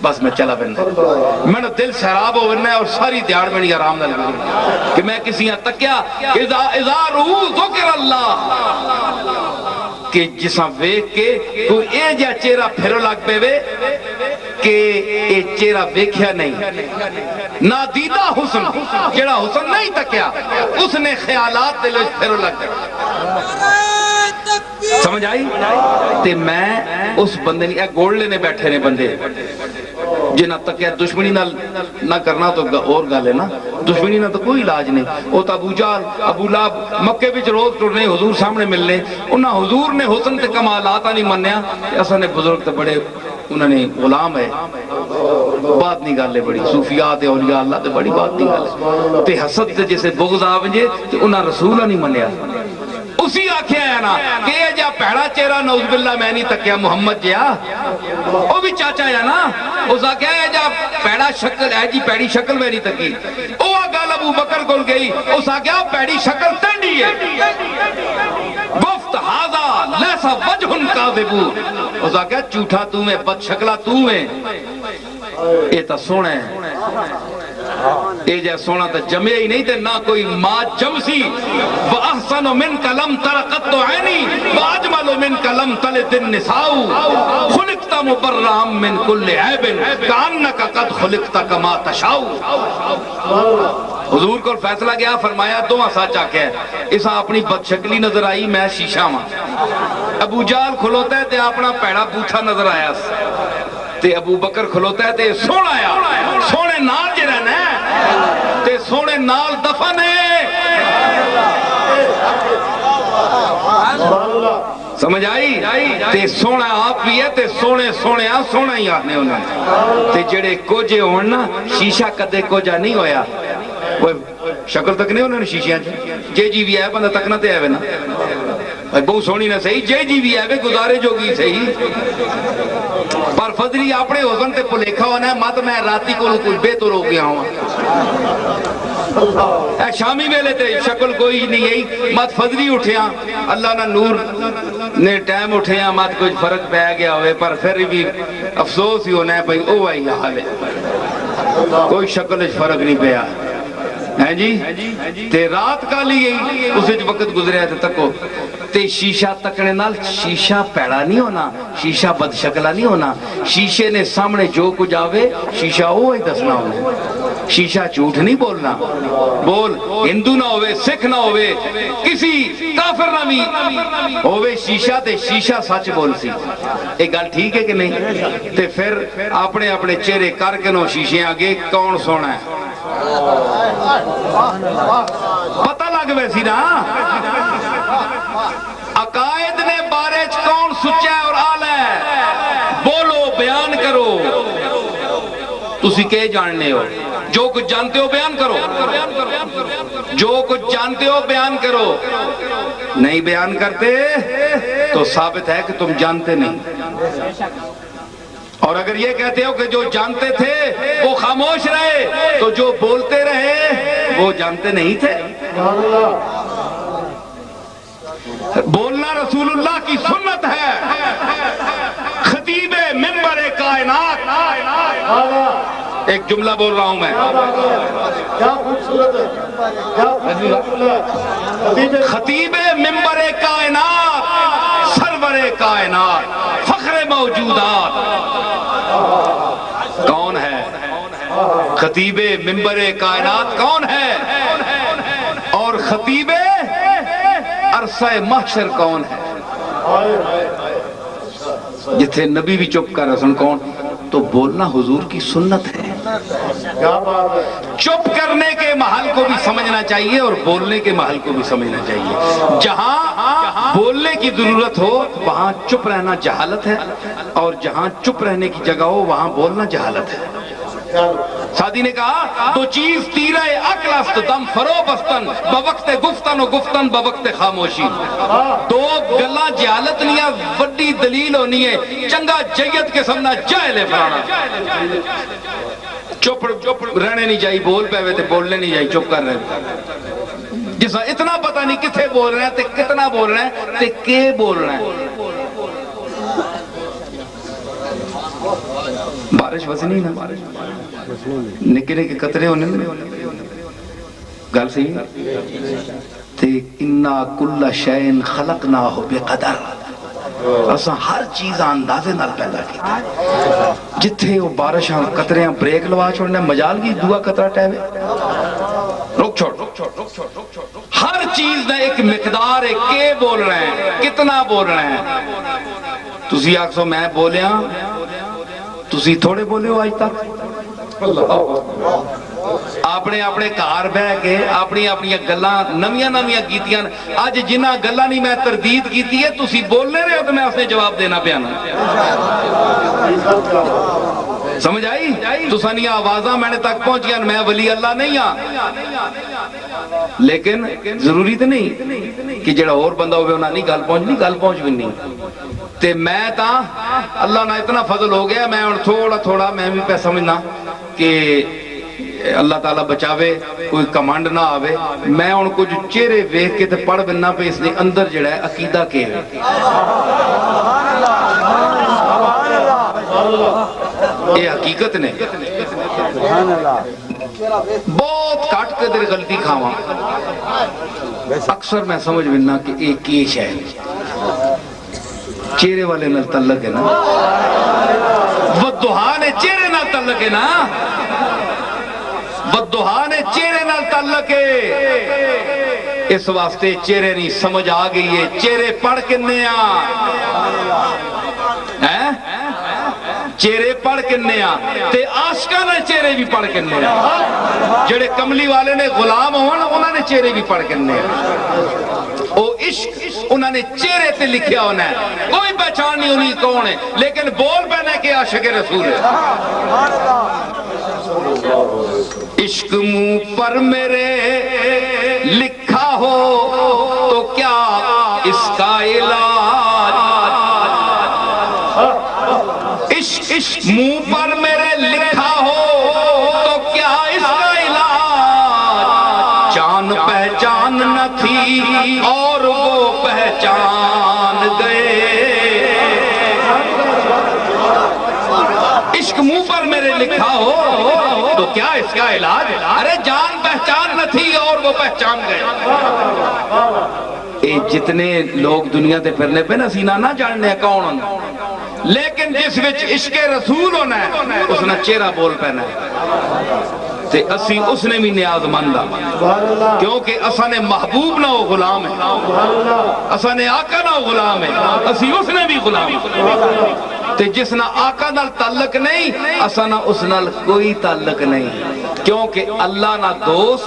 بس میں چلا بننا، میں نے دل سیراب ہو بننا ہے اور ساری دیار میں نہیں آرام نہ لگا کہ میں کسی یہاں تک کیا اذا روح ذکر اللہ کہ جساں ویک کے کوئی اے جا چہرہ پھرو لگ پے وے کہ اے چہرہ ویکھیا نہیں، نادیدہ حسن جڑا حسن نہیں تکیا اس نے خیالات دل وچ پھرو لگ گیا، سمجھ آئی؟ تے میں اس بندے نے گولڈے نے بیٹھے نے بندے جنہ تک کہ دشمنی نہ کرنا تو اور گالے نا، دشمنی نہ تو کوئی علاج نہیں، وہ تو ابو جال ابو لاب مکے بچ روز ٹرنے حضور سامنے ملنے، انہاں حضور نے حسن تے کمالات نہیں منیا، ایسا نے بزرگ تے بڑے انہوں نے غلام ہے، بات نہیں گالے بڑی صوفیات اولیاء اللہ تے بڑی بات نہیں گالے تے حسد تے جیسے بغض آونجے تے انہاں رسول نہیں منیا، اسی آنکھیں آیا نا کہ یہ جا پہڑا چہرہ نعوذ باللہ میں نہیں تکیا محمد جیا وہ بھی چاچا یا نا اس آنکھیں آیا جا پہڑا شکل ہے جی پیڑی شکل میں نہیں تکی وہ آگال ابو بکر کل گئی اس آنکھیں پیڑی شکل تنڈی ہے گفت حاضا لیسا وجہن کاذبو اس آنکھیں چوٹھا تو میں بد شکلہ تو میں یہ تا سونے اے جا سونا تا جمعے ہی نہیں تے نہ کوئی ماں جمسی وَأَحْسَنُ مِنْكَ لَمْ تَرَقَتُّ عَيْنِي وَأَجْمَلُ مِنْكَ لَمْ تَلِدِ النِّسَاءُ خُلِقْتَ مبرأ من كل عیب کأنک قد خلقت کما تشاء. حضور کو فیصلہ گیا فرمایا دو سچ آکھیا اسا اپنی بد شکلی نظر آئی میں شیشہ ماں. ابو جہل کھلوتا ہے تے اپنا پیڑا بوتھا نظر آیا تے ابو بکر کھلوتا ہے تے سونا آیا سونے نال جے رہنا ہے تے سونے نال دفن ہے. سمجھ آئی تے سونا آپ بھی ہے تے سونے سونے آ سونا ہی آنے انہیں تے جڑے کوجے ہونا شیشہ کدے کوجا نہیں ہویا. وہ شکل تک نہیں انہوں نے شیشیاں جے جی بھی ہے بندہ تکنا تے ہے نا بہت سونی نہ صحیح جے جی بھی ہے گزارے جو گی صحیح پر فضلی اپنے حسن تے پلیکھا ہونا ہے مت میں راتی کو کچھ بے تو رو گیا ہوں اے شامی ویلے تے شکل کوئی نہیں ہے مت فضلی اٹھیا اللہ نہ نور نے ٹائم اٹھیا مت کچھ فرق پہ گیا ہوئے پر پھر بھی افسوس ہی ہونا ہے بھئی او آئی حال ہے کوئی شکل فرق نہیں پیا ہے جی تے رات کا لیے اس وقت گزریا تے تکو تے شیشہ تکنے نال شیشہ پیڑا نہیں ہونا شیشہ بد شکلہ نہیں ہونا. شیشے نے سامنے جو کچھ آوے شیشہ وہ ہی دسنا ہونا. شیشہ جھوٹ نہیں بولنا بول ہندو نہ ہوئے سکھ نہ ہوئے کسی کافر نہ بھی ہوئے شیشہ تے شیشہ سچ بول سی. ایک گل ٹھیک ہے کہ نہیں تے پھر اپنے اپنے چہرے کر کے نو شیشے آگے کون سونا ہے پتہ لگ ویسی نا. عقائد نے بارے کون سچا ہے اور آل ہے بولو بیان کرو. تسی کہ جاننے ہو جو کچھ جانتے ہو بیان کرو جو کچھ جانتے ہو بیان کرو. نہیں بیان کرتے تو ثابت ہے کہ تم جانتے نہیں. اور اگر یہ کہتے ہو کہ جو جانتے تھے وہ خاموش رہے تو جو بولتے رہے وہ جانتے نہیں تھے. بولنا رسول اللہ کی سنت ہے. خطیب منبر کائنات ایک جملہ بول رہا ہوں میں خطیب منبر کائنات سرور کائنات فخر موجودات کون ہے؟ خطیب منبر کائنات کون ہے اور خطیب عرصہ محشر کون ہے؟ جتھے نبی بھی چپ کر رسن کون تو بولنا حضور کی سنت ہے. چپ کرنے کے محل کو بھی سمجھنا چاہیے اور بولنے کے محل کو بھی سمجھنا چاہیے. جہاں بولنے کی ضرورت ہو وہاں چپ رہنا جہالت ہے اور جہاں چپ رہنے کی جگہ ہو وہاں بولنا جہالت ہے. سادی نے کہا دو چیز تیرہ عقل است دم فرو بستن بوقت گفتن و گفتن بوقت خاموشی. دو گلاں جہالت نیا وڈی دلیل ہونی ہے چنگا جیت کے سمنا جاہل فرانا. چپ رہنے نہیں چاہیے بول پہ ہوئے تے بولنے نہیں چاہیے چپ کر رہے جسا اتنا پتہ نہیں کتھے بول رہے ہیں تے کتنا بول رہے ہیں تے کے بول رہے ہیں. بارش وزنی نا نکے نکے قطرے ہونے گل صحیح تے انا کل شین خلقناہ بقدر اساں ہر چیز اندازے نال پیدا کیتا جتھے وہ بارش قطرے بریک لوا چھوڑنے مجال کی دعا قطرہ ٹہوے رک چھوڑ ہر چیز نے ایک مقدار ہے کہ بول رہے ہیں کتنا بول رہے ہیں. تسی آکسو میں بولیا تسی تھوڑے بولے ہو آج تک اپنے اپنے کار بہ کے اپنی اپنی گلاں نویاں نویاں کیتیاں اج جنہ گلاں نہیں میں تردید کیتی ہے تسی بولنے رہے ہو تو میں اس نے جواب دینا پیانا. سمجھ آئی تساں نہیں آوازاں میں نے تک پہنچ گیا میں ولی اللہ نہیں ہاں لیکن ضروری تو نہیں کہ جڑا اور بندہ ہوئے انہاں نہیں گل پہنچ بھی نہیں تے میں تا اللہ نہ اتنا فضل ہو گیا میں تھوڑا تھوڑا میں بھی پہ سمجھنا کہ اللہ تعالیٰ بچاوے کوئی کمانڈ نہ آوے میں ان کو جو چہرے ویکھ کے تے پڑھ بننا پہ اس نے اندر جڑا ہے عقیدہ کے ہے. یہ حقیقت نے بہت کٹ کے دیر غلطی کھاواں اکثر میں سمجھ بننا کہ ایک کیش ہے چہرے والے نال تعلق ہے نا، والضحیٰ نے چہرے نال تعلق ہے نا، والضحیٰ نے چہرے نال تعلق ہے، اس واسطے چہرے نہیں سمجھ آ گئی ہے چہرے پڑھ کنے چہرے پڑھ کنے تے عاشقاں نے چہرے بھی پڑھ کنے جڑے کملی والے نے غلام ہون انہوں نے چہرے بھی پڑھ کنے او عشق انہوں نے چہرے تے لکھیا ہونا ہے، کوئی پہچان نہیں ہونی کون ہے، لیکن بول پہنے کہ عاشق رسول ہے۔ عشق منہ پر میرے لکھا ہو تو کیا اس کا علاج، عشق منہ پر میرے لکھا ہو تو کیا اس کا علاج، جان پہچان نہ تھی اور وہ پہچان گئے، عشق منہ پر میرے لکھا ہو تو کیا اس کا علاج، ارے جان پہچان نہ تھی اور وہ پہچان گئے۔ اے جتنے لوگ دنیا تے پھرنے پہ نا سینہ نہ جاننے کون ہونا، لیکن جس وچ عشق رسول ہونا ہے اس نے چہرہ بول پہنا ہے تے اسی اس نے بھی نیاز مندہ، کیونکہ اسا نے محبوب نہ ہو غلام ہے، اسا نے آقا نہ ہو غلام ہے، اسی اس نے بھی غلام ہے، تے جس نہ آقا نال تعلق نہیں اسا نہ اس نال کوئی تعلق نہیں، کیونکہ اللہ نہ دوست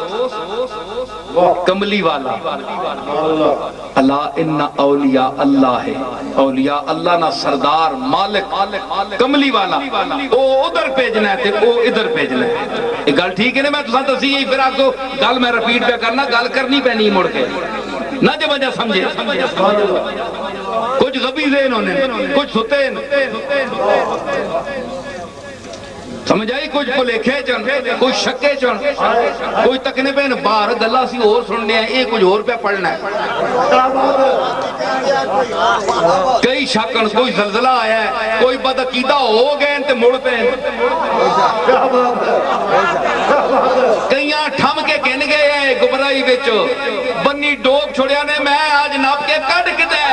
کملی والا، اللہ ان اولیاء اللہ ہے، اولیاء اللہ نہ سردار مالک کملی والا، او ادھر پیجنا ہے تے او ادھر پیجنا ہے۔ ایک گل ٹھیک ہے نا، میں تو ساتھ اسی یہی پھر آپ کو گل میں رپیٹ پہ کرنا، گل کرنی پہ نہیں مڑ کے نہ جب وجہ سمجھے، کچھ غبی ذہن ہونے کچھ ستے سمجھ آئی، کچھ بھلےکھے چن، کچھ شکے چن، کوئی تکنے پہ باہر گلا سی اور سننے ہیں، یہ کچھ اور پہ پڑھنا ہے، کئی شکن، کوئی زلزلہ آیا ہے، کوئی بدعقیدہ ہو گئے تے مڑتے ہیں، کئیاں ٹھم کے گن گئے ہیں گبرائی وچ، بنی ڈوب چھوڑیا نے میں آج ناپ کے کٹ کتے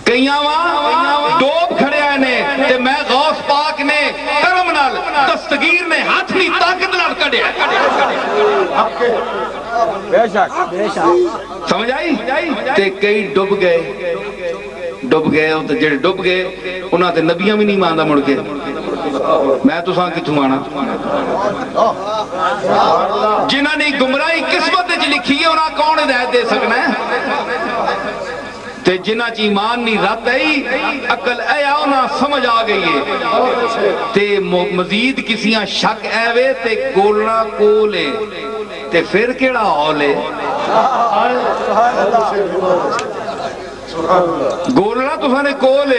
کئیاں وہاں ڈوب کھڑے آئے نے تے میں غوث پاک نے کرم نال دستگیر نے ہاتھ نہیں طاقت نال کڑے بے شک سمجھ آئی، تے کئی ڈوب گئے تے جڑے ڈوب گئے انہاں تے نبیاں بھی نہیں ماندا مڑ کے، میں تو ساں کتھوں آنا، جنہاں نے گمراہی قسمت وچ لکھی ہے انہاں کون ہدایت دے سکنا ہے، تے جنہ چی ایمان نہیں رات ہے عقل اے آنا سمجھ آ گئی ہے، تے مزید کسیاں شک ایوے تے گولنا کولے تے پھر کیڑا ہولے، گولنا تو سانے کولے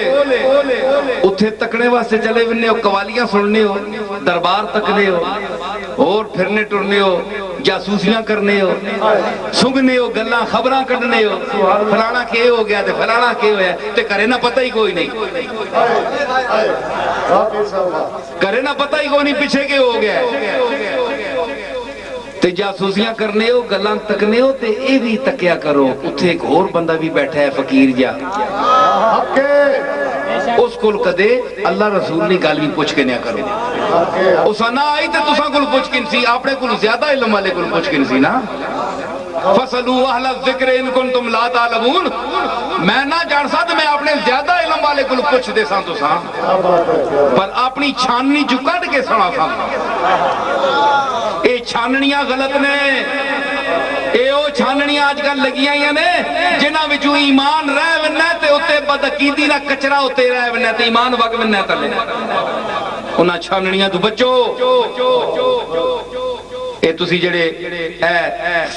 اتھے تکنے واسطے چلے ونے ہو، قوالیاں سننے ہو، دربار تکنے ہو، اور پھرنے ٹرنے ہو، جاسوسیاں کرنے ہو، سنگنے ہو، گلاں خبراں کڈنے ہو، فلانا کے ہو گیا تے فلانا کے ہو ہے تے کرے نہ پتہ ہی کوئی نہیں، کرے نہ پتہ ہی کوئی نہیں پیچھے کے ہو گیا تے جاسوسیاں کرنے ہو، گلاں تکنے ہو تے اے بھی تکیا کرو، اتھے ایک اور بندہ بھی بیٹھا ہے فقیر جا، اس کل کدے اللہ رسول نے گل بھی پوچھ کے نیا کرو، اسا نہ آئی تے تساں کل پوچھ کنسی، اپنے کل زیادہ علم والے کل پوچھ کنسی نا، فَسَلُوا أَهْلَ الذِّكْرِ إِن كُنتُمْ لَا تَعْلَمُونَ، میں نہ جان سا تو میں اپنے زیادہ علم والے کل پوچھ دے ساں تو ساں، پر اپنی چھاننی جو کٹ کے سنا ساں، اے چھاننیاں غلط نے، اے او چھاننیاں آج کل لگیاں ہیں نے، جنہ وچو ایمان رہ ونہ تے اتے بدعقیدی نہ کچرا اتے رہ ونہ تے ایمان وگ ونہ تلے، انہاں چھاننیاں تو بچو، اے تسی جڑے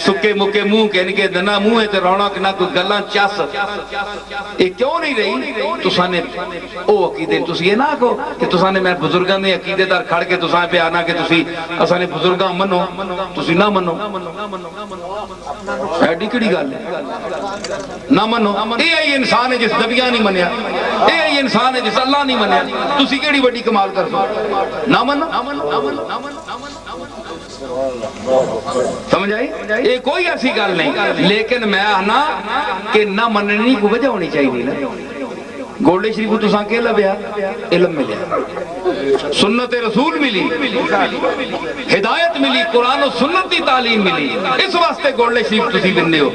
سکے مکے منہ کہنگے نہ منہ ہے تے رونق نہ کوئی گلاں چاس، اے کیوں نہیں رہی؟ تساں نے او عقیدے تسی یہ نہ کہو کہ تساں نے میں بزرگاں نے عقیدے دار کھڑ کے تساں پہ آنا کہ تسی اساں نے بزرگاں منو تسی نہ منو، ایڈی کڑی گل ہے نہ منو، اے انسان ہے جس نبیاں نہیں منیا، اے انسان ہے جس اللہ نہیں منیا، تسی کیڑی بڑی کمال کر سو نہ منو، سمجھ آئی؟ یہ کوئی ایسی گل نہیں، لیکن میں آنا کہ نہ مننی کو وجہ ہونی چاہیے نا۔ گولڈے شریف کو تساں کے لبیا؟ علم ملیا، سنت رسول ملی، ہدایت ملی، قرآن و سنت دی تعلیم ملی، اس واسطے گولڈے شریف تسی ونے ہو۔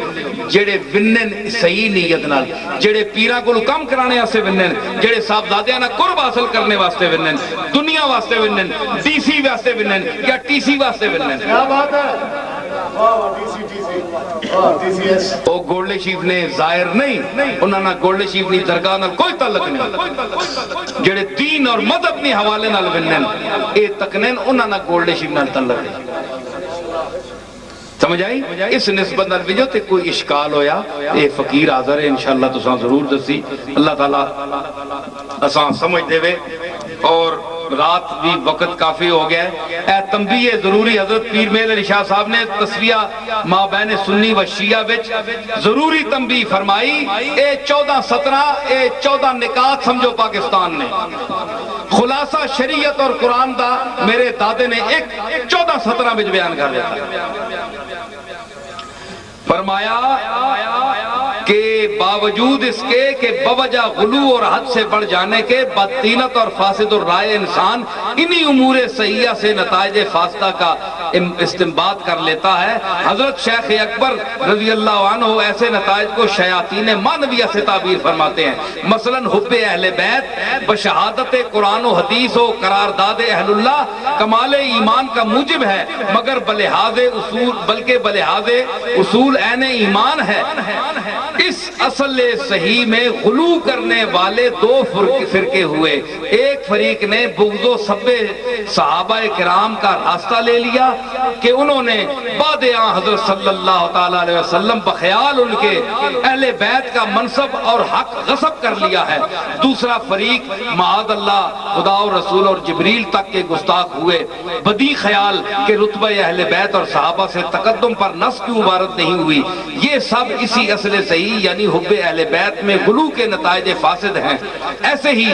جڑے ونن صحیح نیت نال، جڑے پیراں کو کم کرانے واسطے ونن، جڑے صاحبزادیاں نال قرب حاصل کرنے واسطے ونن، دنیا واسطے ونن، ڈی سی واسطے ونن یا ٹی سی واسطے ونن۔ کیا بات ہے، وہ گولڈے شریف نے ظاہر نہیں، انہاں نہ گولڈے شریف نے درگاہ نال کوئی تعلق نہیں۔ جڑے دین اور مذہب نے حوالے نال ونن اے تکنن، انہاں نہ گولڈے شریف نال تعلق نہیں۔ سمجھ آئی؟ اس نسبت نال وجہ تے کوئی اشکال ہویا اے فقیر حاضر ہے، انشاءاللہ تساں ضرور دسی، اللہ تعالیٰ اساں سمجھ دے وے۔ اور رات بھی وقت کافی ہو گیا ہے۔ اے تنبیہ ضروری حضرت پیر میل علی شاہ صاحب نے تصفیہ ما بین سنی و شیعہ وچ ضروری تنبیہ فرمائی۔ اے 14 نکات سمجھو پاکستان نے، خلاصہ شریعت اور قرآن دا میرے دادے نے ایک 14 وچ بیان کر دیا۔ فرمایا کہ باوجود اس کے کہ بوجہ غلو اور حد سے بڑھ جانے کے بدطینت اور فاسد الرائے انسان انہی امور صحیحہ سے نتائج فاسدہ کا استنباط کر لیتا ہے، حضرت شیخ اکبر رضی اللہ عنہ ایسے نتائج کو شیاطین معنویہ سے تعبیر فرماتے ہیں۔ مثلا حب اہل بیت بشہادت قرآن و حدیث و قرارداد اہل اللہ کمال ایمان کا موجب ہے، مگر بلکہ بلحاظ اصول عین ایمان ہے۔ اس اصل صحیح میں غلو کرنے والے دو فرقے ہوئے، ایک فریق نے بغض و سب صحابہ کرام کا راستہ لے لیا کہ انہوں نے بعد حضرت صلی اللہ تعالیٰ علیہ وسلم بخیال ان کے اہل بیت کا منصب اور حق غصب کر لیا ہے۔ دوسرا فریق معاذ اللہ خدا اور رسول اور جبریل تک کے گستاخ ہوئے، بدی خیال کہ رتبہ اہل بیت اور صحابہ سے تقدم پر نص کی عبارت نہیں ہوئی۔ یہ سب اسی اصل صحیح یعنی حب اہل بیت میں غلو کے نتائج فاسد ہیں۔ ایسے ہی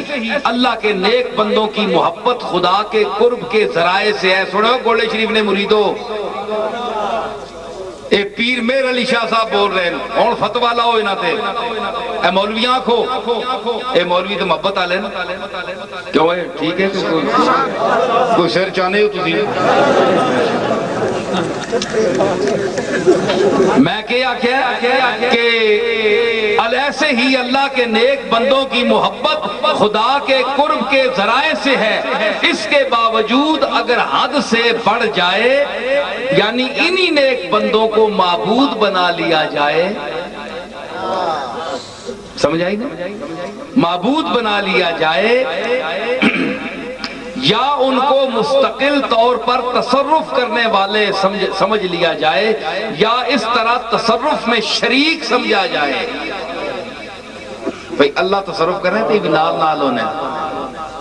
اللہ کے نیک بندوں کی محبت خدا کے قرب کے ذرائع سے ہے۔ سنو گولڈے شریف نے مریدو، اے پیر میر علی شاہ صاحب بول رہے ہیں اور فتوہ لاؤ انہاں تے، اے مولوی آنکھو، اے مولوی تو محبت آ لین کیوں ہے؟ ٹھیک ہے کوئی سر چاہنے ہو تسی؟ میں کیا کہ ایسے ہی اللہ کے نیک بندوں کی محبت خدا کے قرب کے ذرائع سے ہے، اس کے باوجود اگر حد سے بڑھ جائے یعنی انہی نیک بندوں کو معبود بنا لیا جائے، سمجھ آئی نا؟ معبود بنا لیا جائے یا ان کو مستقل طور پر تصرف کرنے والے سمجھ لیا جائے یا اس طرح تصرف میں شریک سمجھا جائے۔ بھئی اللہ تصرف کر رہے ہیں تو یہ نال نال ہونے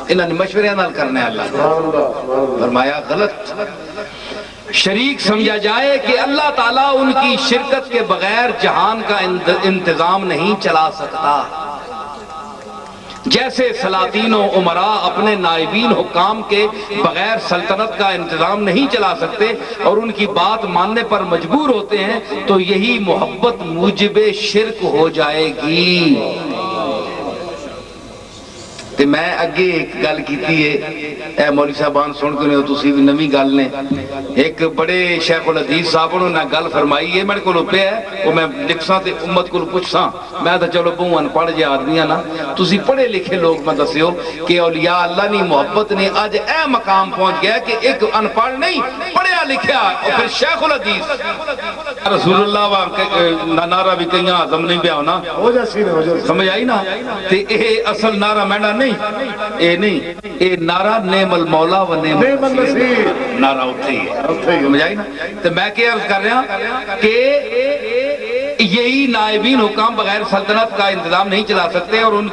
انہوں نے مشورے نال کرنے اللہ فرمایا غلط، شریک سمجھا جائے کہ اللہ تعالیٰ ان کی شرکت کے بغیر جہان کا انتظام نہیں چلا سکتا۔ جیسے سلاطین و عمراء اپنے نائبین حکام کے بغیر سلطنت کا انتظام نہیں چلا سکتے اور ان کی بات ماننے پر مجبور ہوتے ہیں، تو یہی محبت موجب شرک ہو جائے گی۔ تے میں اگے ایک گل کیتی ہے، اے مولوی صاحبان سن کے نہیں تسی بھی نویں گل نے، ایک بڑے شیخ الحدیث صاحب انہوں نے گل فرمائی ہے، میرے کو پہ ہے وہ میں لکھساں تے امت کو پوچھساں، میں تو چلو بہوں ان پڑھ جے آدمیاں نا، تسی پڑھے لکھے لوگ میں دسیو کہ اولیاء اللہ نے محبت نے آج اے مقام پہنچ گیا کہ ایک ان پڑھ نہیں پڑھیا لکھیا اور پھر شیخ الحدیث رسول اللہ نعرہ بھی کہیں آزم نہیں پیا ہونا، سمجھ آئی نا؟ تے اے اصل نعرہ میڈا نہیں، اے نہیں، اے نعرہ نعم المولا و نعم النصیر نعرہ اٹھے ہی ہے، سمجھ آئی نا؟ تو میں کیا عرض کر رہا ہوں کہ یہی نائبین حکام بغیر سلطنت کا انتظام نہیں چلا سکتے اور ان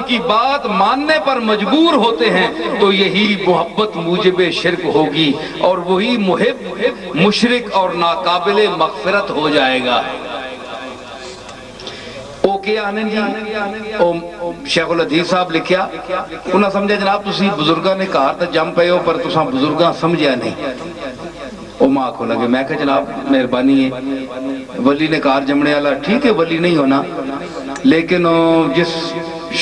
کی بات ماننے پر مجبور ہوتے ہیں، تو یہی محبت موجب شرک ہوگی اور وہی محب مشرک اور ناقابل مغفرت ہو جائے گا۔ اوکے آنن جی شیخ الحدیث صاحب لکھیا انہاں سمجھا جناب تسی بزرگاں نے کہا تا جم پئے ہو پر تساں بزرگاں سمجھیا نہیں، وہ ماں کو لگے. میں کہا جناب مہربانی ہے, ولی نے کار جمنے والا ٹھیک ہے ولی نہیں ہونا, لیکن جس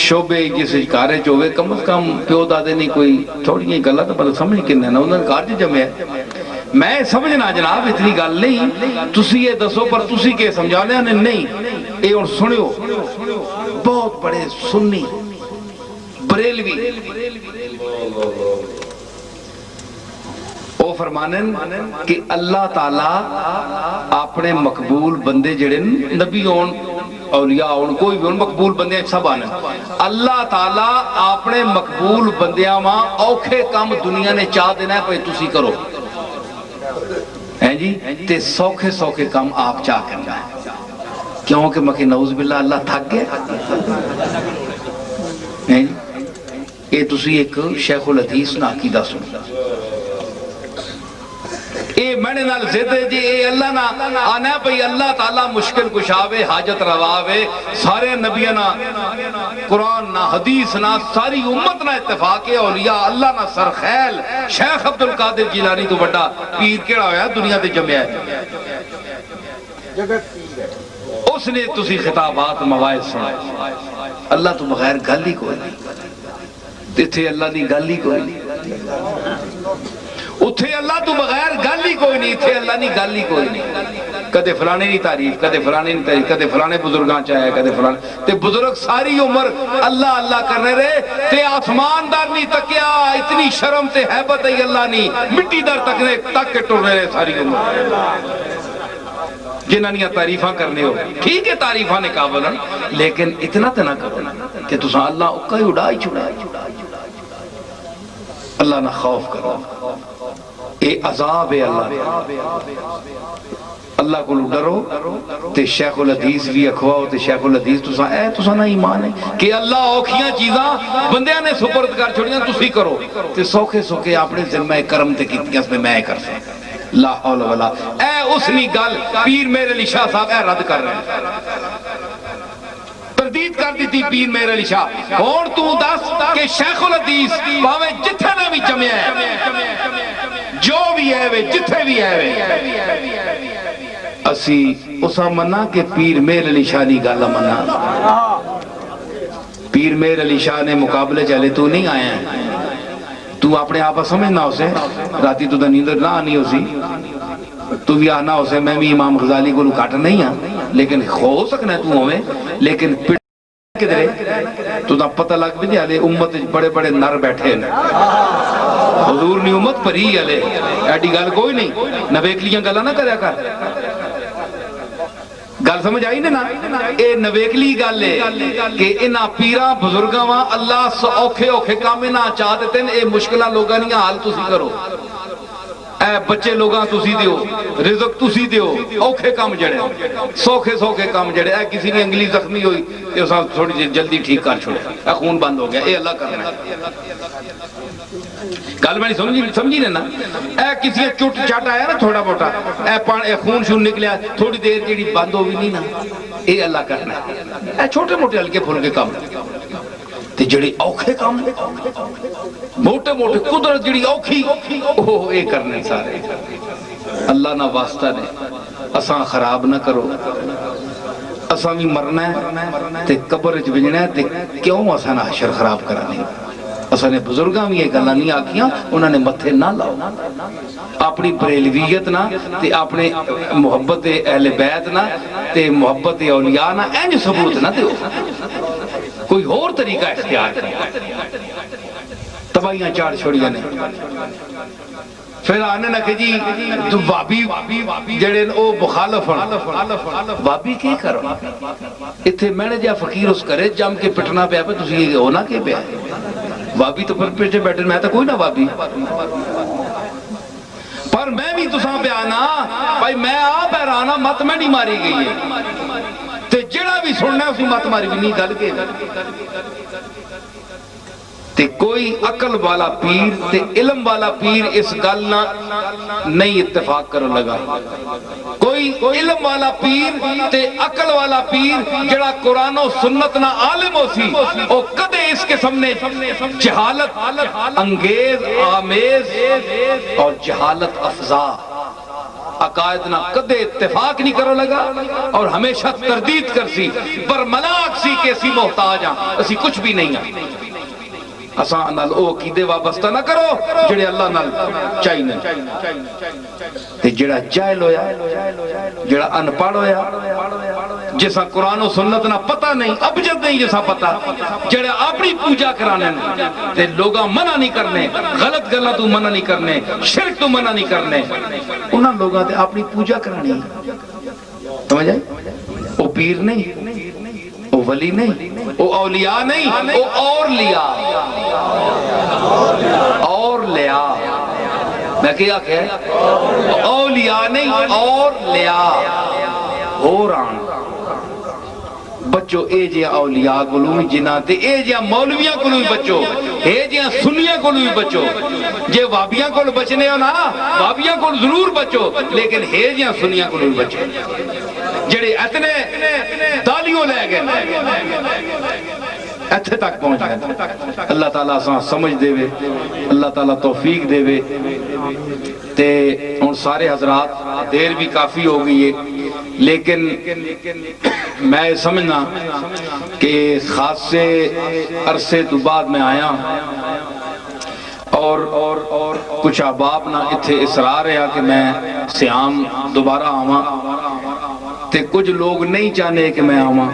شعبے جس کارے چوے کم از کم پیو دادے نہیں کوئی تھوڑی ہی گلا تو پتہ سمجھ کنے نا انہوں نے کار جی جمع ہے. میں سمجھنا جناب اتنی گل نہیں, تسی یہ دسو پر تسی کے سمجھا لیا نے نہیں. اے اور سنیو بہت بڑے سنی بریلوی او فرمانن کہ اللہ تعالیٰ اپنے مقبول بندے جڑے نبی ہون اولیاء ہون کوئی بھی ہون مقبول بندے سب آنے, اللہ تعالیٰ اپنے مقبول بندیاں ماں اوکھے کام دنیا نے چاہ دینا ہے پہ تسی کرو ہیں جی, تے سوکھے سوکھے کام آپ چاہ کرنا ہے. کیونکہ مکہ نعوذ باللہ اللہ تھک گئے ہیں جی. اے تسی ایک شیخ الحدیث نا عقیدہ سن اے میں نال زدے جی اے اللہ نا آنا بھئی اللہ تعالیٰ مشکل کشاوے حاجت رواوے سارے نبیوں نا قرآن نا حدیث نا ساری امت نا اتفاق ہے اولیاء اللہ نا سرخیل شیخ عبدالقادر جیلانی تو بڑا پیر کیڑا ہویا دنیا تے جمعہ ہے. اس نے تسی خطابات مواعظ سنا اللہ تو بغیر گل ہی کوئی نہیں, تھے اللہ دی گل ہی کوئی نہیں, اتھے اللہ تو بغیر گل ہی کوئی نہیں, اتھے اللہ نہیں گل ہی کوئی نہیں. کدے فلانے نہیں تعریف, کدے فلانے نہیں تعریف, کدے فلانے بزرگاں چاہے, کدے فلانے تے بزرگ ساری عمر اللہ اللہ کرنے رہے تے آسمان دار نہیں تکیا, اتنی شرم تے حیبت ہے اللہ نہیں, مٹی دار تکنے تک کے ٹرنے رہے ساری عمر. جنہاں تعریفاں کرنے ہو ٹھیک ہے تعریفاں نے قابل ہیں, لیکن اتنا تے نہ کرو کہ تساں اللہ اکا ہی اڑائی چھڑائی. اللہ نہ خوف کرو, اے عذاب ہے اللہ کو ڈرو تے شیخ الحدیث بھی اکھواؤ تے شیخ الحدیث تساں نہ ایمان ہے کہ اللہ اوکھیاں چیزاں بندیاں نے سپرد کر چھوڑیاں تسی کرو تے سوکھے سوکھے اپنے ذمہ کرم تے کیتیاں اس میں کر سکتا. لا حول ولا اے اس نی گل پیر میرے علی شاہ صاحب اے رد کر رہے ہیں, تردید کر دیتی پیر میرے علی شاہ. اور تو دس کہ شیخ الحدیث باوے جتھے نہ بھی جمعہ ہے جو بھی ہے وے جتھے بھی ہے وے اسی اسا مننا کہ پیر میرے علی شاہ دی گل مننا. پیر میرے علی شاہ نے مقابلے چلے تو نہیں آیا ہے, تو اپنے آپ سمجھنا اسے راتی تو نیندر نہ آنی ہو سی, تو بھی آنا اسے میں بھی امام غزالی کو کاٹ نہیں ہاں, لیکن ہو سکنا ہے تو ہوئے لیکن پڑھ کدھرے تو نہ پتہ لگ بھی جالے امت بڑے بڑے نر بیٹھے ہیں, حضور نے امت پر ہی آلے ایڈی گل کوئی نہیں, نویکلیاں گلہ نہ کریا کر. گل سمجھ آئی نا اے نویکلی گل ہے کہ انہاں پیراں بزرگاں وہاں اللہ اوکھے اوکھے کام انہاں چاہ دیتے ہیں, اے مشکلہ لوگاں نہیں حال تسی کرو, اے بچے لوگاں تسی دیو, رزق تسی دیو, اوکھے کام جڑے سوکھے سوکھے کام جڑے. اے کسی نے انگلی زخمی ہوئی یہ اساں تھوڑی جلدی ٹھیک کر چھوڑے, اے خون بند ہو گیا, اے اللہ کرنا ہے. گل میں سمجھی نا, اے کسی چٹ چٹ آیا نا تھوڑا موٹا اے خون شون نکلیا تھوڑی دیر جیڑی بند ہو بھی نہیں نا, اے اللہ کرنا ہے. اے چھوٹے موٹے ہلکے پھلکے کام تے جڑی اوکھے کام موٹے موٹے قدرت جڑی اوکھی اوہ اے کرنے سارے. اللہ نہ واسطہ نے اساں خراب نہ کرو, اساں بھی مرنا ہے تے قبر وچ وجنا ہے تے کیوں اساں نہ حشر خراب کرانے. اساں نے بزرگاں بھی یہ گلاں نہیں آکھیاں, انہاں نے متھے نہ لاؤ, اپنی بریلویت نہ تے اپنے محبت اہل بیت نہ تے محبت اولیاء نہ اینج ثبوت نہ دیو, کوئی اور طریقہ اختیار کرو. تباہیاں چاڑ چھوڑیاں نے پھر آنے نہ کہ جی وابی جڑے او مخالف ہیں, وابی کی کرو اتھے میں نے جا فقیر اس کرے جم کے پٹنا پیا پہ تسی یہ ہونا کے پیا, وابی تو پھر پیچھے بیٹھے میں تو کوئی نہ وابی, پر میں بھی تساں پہ آنا بھائی میں آپ حیرانا مت میں نہیں ماری گئی ہے تے جڑا بھی سننا ہے اسی مت ماری بھی نہیں گل کے تے کوئی عقل والا پیر تے علم والا پیر اس گل نہ نہیں اتفاق کر لگا. کوئی علم والا پیر تے عقل والا پیر جڑا قرآن و سنت نہ عالم ہو سی او کدے اس قسم نے جہالت انگیز آمیز اور جہالت افزا عقائد نہ کدے اتفاق نہیں کرو لگا اور ہمیشہ تردید کر سی پر ملاک سی کہ اسی محتاج ہاں اسی کچھ بھی نہیں ہاں اساں نال او عقیدے وابستہ نہ کرو جڑے اللہ نال چاہیے تے جڑا جاہل ہویا جڑا ان پڑھ ہویا جیسا قرآن و سنت نہ پتہ نہیں ابجد نہیں جیسا پتہ جڑا اپنی پوجا کرانے تے لوگاں منع نہیں کرنے غلط گلاں تو منع نہیں کرنے شرک تو منع نہیں کرنے انہاں لوگاں تے اپنی پوجا کرانی سمجھ آئی او پیر نہیں او ولی نہیں او اولیاء نہیں او اور لیا اور لیا میں کیا کہ اولیاء نہیں اور لیا ہو رہا بچو اے جیا اولیاء کلوی جناتے اے جیا مولویاں کلوی بچو اے جیا سنیاں کلوی بچو جے وابیاں کل بچنے ہو نا وابیاں کل ضرور بچو لیکن اے جیا سنیاں کلوی بچو جڑے اتنے دالیوں لے گئے ایتھے تک پہنچ گئے اللہ تعالیٰ سمجھ دے وے اللہ تعالیٰ توفیق دے وے تے ان سارے حضرات دیر بھی کافی ہو گئی ہے لیکن میں سمجھنا کہ خاصے عرصے تو بعد میں آیا اور کچھ احباب نہ اتھے اصرار ہے کہ میں سیام دوبارہ آواں تے کچھ لوگ نہیں چاہنے کہ میں آواں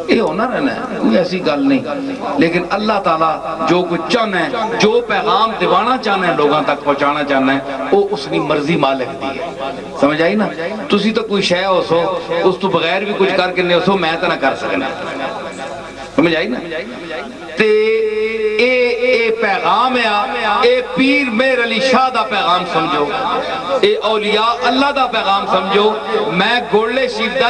یہ ہونا رہنا ہے کوئی ایسی گل نہیں لیکن اللہ تعالیٰ جو کچھ چاہنا ہے جو پیغام دیوانا چاہنا ہے لوگاں تک پہنچانا چاہنا ہے وہ اس کی مرضی مالک دی ہے سمجھ آئی نا تسی تو کوئی شے ہو سو اس تو بغیر بھی کچھ کر کے نہیں ہو سو میں تو نہ کر سکنا سمجھ آئی نا تے اے پیغام ہے اے پیر میر علی شاہ دا پیغام سمجھو اے اولیاء اللہ دا پیغام سمجھو میں گوڑلے شریف دا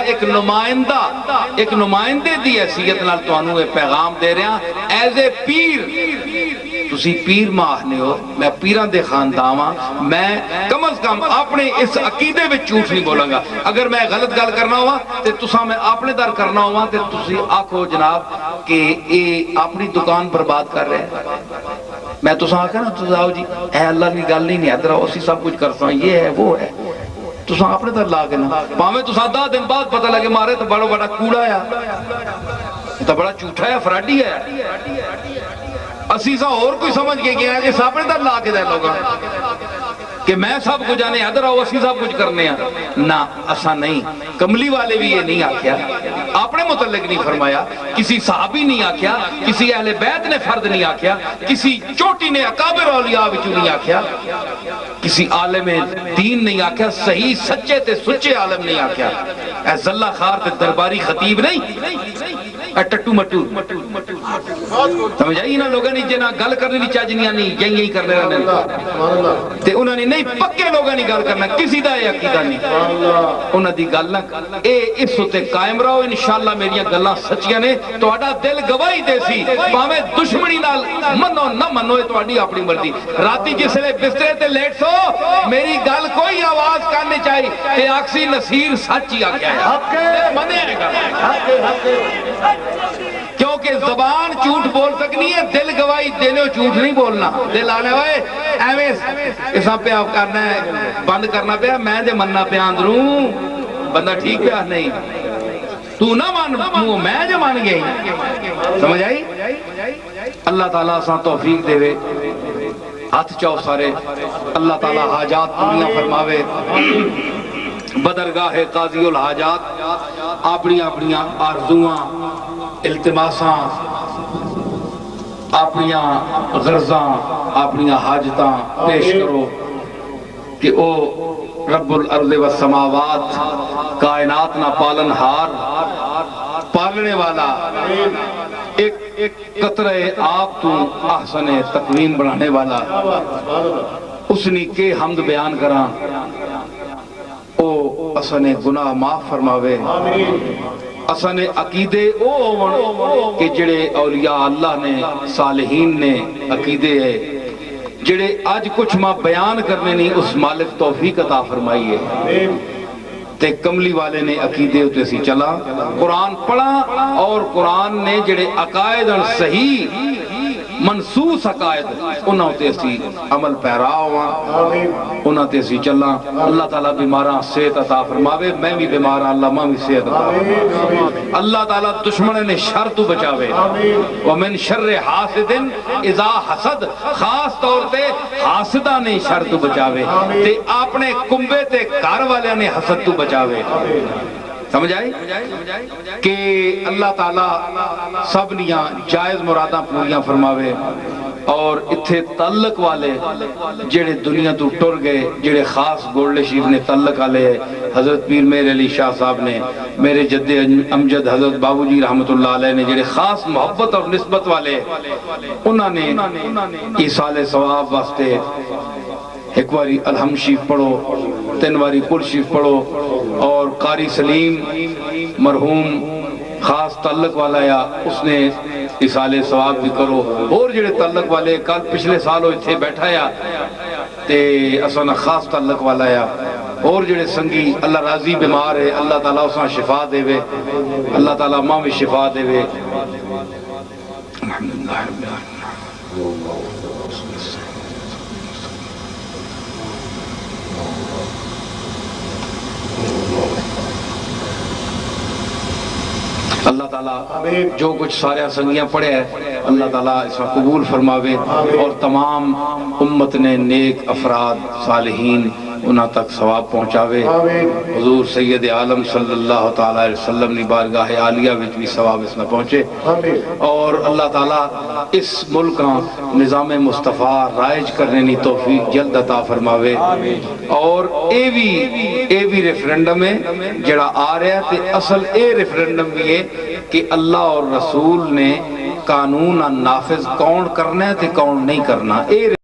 ایک نمائندے دی حیثیت نال تانوں اے پیغام دے رہا ایز اے پیر تسی پیر ماہنے ہو میں پیران دے خاندان ہاں میں کم از کم اپنے اس عقیدے میں جھوٹ نہیں بولوں گا اگر میں غلط گل کرنا ہوا تے تساں میں اپنے در کرنا ہوا تے تسی آکھو جناب کہ اے اپنی دکان برباد کر رہے ہیں میں تساں آکھا نا تساں آؤ جی اے اللہ کی گل نہیں ادھر آؤ اسی سب کچھ کرتا ہوں یہ ہے وہ ہے تساں اپنے در لا کے نا پاویں تساں 10 دن بعد پتہ لگے مارے تو بڑا بڑا کوڑا ہے تو بڑا جھوٹا ہے فراڈی ہے اسیسا اور کوئی سمجھ کے گیا ہے کہ ساپنے در لا کے دے لوگا کہ میں سب کچھ جانے ادھر آؤ اسی سب کچھ کرنے ہیں نہ ایسا نہیں کملی والے بھی یہ نہیں آکھیا اپنے متعلق نہیں فرمایا کسی صحابی نہیں آکھیا کسی اہل بیت نے فرد نہیں آکھیا کسی چوٹی نے اکابر اولیاء وچوں نہیں آکھیا کسی عالم دین نہیں آکھیا صحیح سچے تے سچے عالم نہیں آکھیا اے زلہ خار تے درباری خطیب نہیں اے ٹٹو مٹو سمجھ آئی نا لوگاں نے جنا گل کرنے دی چاجنیاں نہیں یہی کرنے رہنے تے انہوں نے نہیں پکے لوگاں نے گل کرنا کسی دا یہ عقیدہ نہیں انہوں دی گل نہ اے اس ہوتے قائم رہو انشاءاللہ میری گلاں سچیاں نے تہاڈا دل گواہی دے سی پاویں دشمنی نال منو نہ منو اے تہاڈی اپنی مرضی راتی جس لے بسترے تے لیٹ سو میری گل کوئی آواز کرنی چاہیے تے آکسی نصیر سچ ہی آکھیا ہے منے گا کیونکہ زبان جھوٹ بول سکنی ہے دل گواہی دینے جھوٹ نہیں بولنا دل آنے ہوئے ایویں اساں پہ آپ کرنا ہے بند کرنا پہ میں دے مننا پہ اندروں بندہ ٹھیک پہ نہیں تو نہ مان میں جو مان گئی سمجھ آئی اللہ تعالیٰ ساں توفیق دے وے ہاتھ چاہو سارے اللہ تعالیٰ حاجات پوریاں فرماوے بدرگاہ قاضی الحاجات اپنی اپنی آرزواں التماساں اپنی غرضاں اپنی حاجتاں پیش کرو کہ او رب الارض والسماوات کائنات نہ پالن ہار پالنے والا ایک قطرہ آپ تو احسن تقویم بنانے والا اس نے کے حمد بیان کراں او اسنے گناہ معاف فرماوے اسنے عقیدے او ہون کہ جڑے اولیاء اللہ نے صالحین نے عقیدے ہے جڑے آج کچھ ماں بیان کرنے نہیں اس مالک توفیق عطا فرمائی ہے تے کملی والے نے عقیدے ہوتے سی چلا قرآن پڑھا اور قرآن نے جڑے عقائد صحیح منسوس عقائد انہاں تے اسی عمل پیرا ہواں انہاں تے اسی چلاں اللہ تعالیٰ بیماراں صحت عطا فرماوے میں بھی بیمار ہاں اللہ ماں بھی صحت عطا فرماوے اللہ تعالیٰ دشمن نے شر تو بچاوے ومن شر حاسد اذا حسد خاص طور تے حاسدہ نے شر تو بچاوے تے اپنے کنبے تے گھر والے نے حسد تو بچاوے سمجھ آئی کہ اللہ تعالیٰ سب نیاں جائز مراداں پوریاں فرماوے اور اتھے تعلق والے جڑے دنیا تو ٹر گئے جڑے خاص گولڈ شریف نے تعلق والے حضرت پیر میر علی شاہ صاحب نے میرے جد امجد حضرت بابو جی رحمت اللہ علیہ نے جڑے خاص محبت اور نسبت والے انہوں نے ایصال ثواب واسطے ایک واری الحمد شریف پڑھو 3 واری کل شریف پڑھو اور قاری سلیم مرحوم خاص تعلق والا یا اس نے ایصال ثواب بھی کرو اور جڑے تعلق والے کل پچھلے سال ہوئے تھے بیٹھا یا تے اسانا خاص تعلق والا یا اور جڑے سنگی اللہ راضی بیمار ہے اللہ تعالیٰ اساں شفا دے وے اللہ تعالیٰ ماں بھی شفا دے وے الحمدللہ رب العالمین اللہ تعالیٰ جو کچھ سارے سنگیاں پڑھے ہیں اللہ تعالیٰ اس میں قبول فرماوے اور تمام امت نے نیک افراد صالحین انہاں تک ثواب پہنچاوے حضور سید عالم صلی اللہ تعالیٰ علیہ وسلم نے بارگاہ عالیہ وچ بھی ثواب اس میں پہنچے اور اللہ تعالیٰ اس ملک کا نظام مصطفیٰ رائج کرنے نی توفیق جلد عطا فرماوے اور اے بھی ریفرنڈم ہے جڑا آ رہا ہے تے اصل اے ریفرنڈم بھی ہے کہ اللہ اور رسول نے قانون نافذ کون کرنا ہے تے کون نہیں کرنا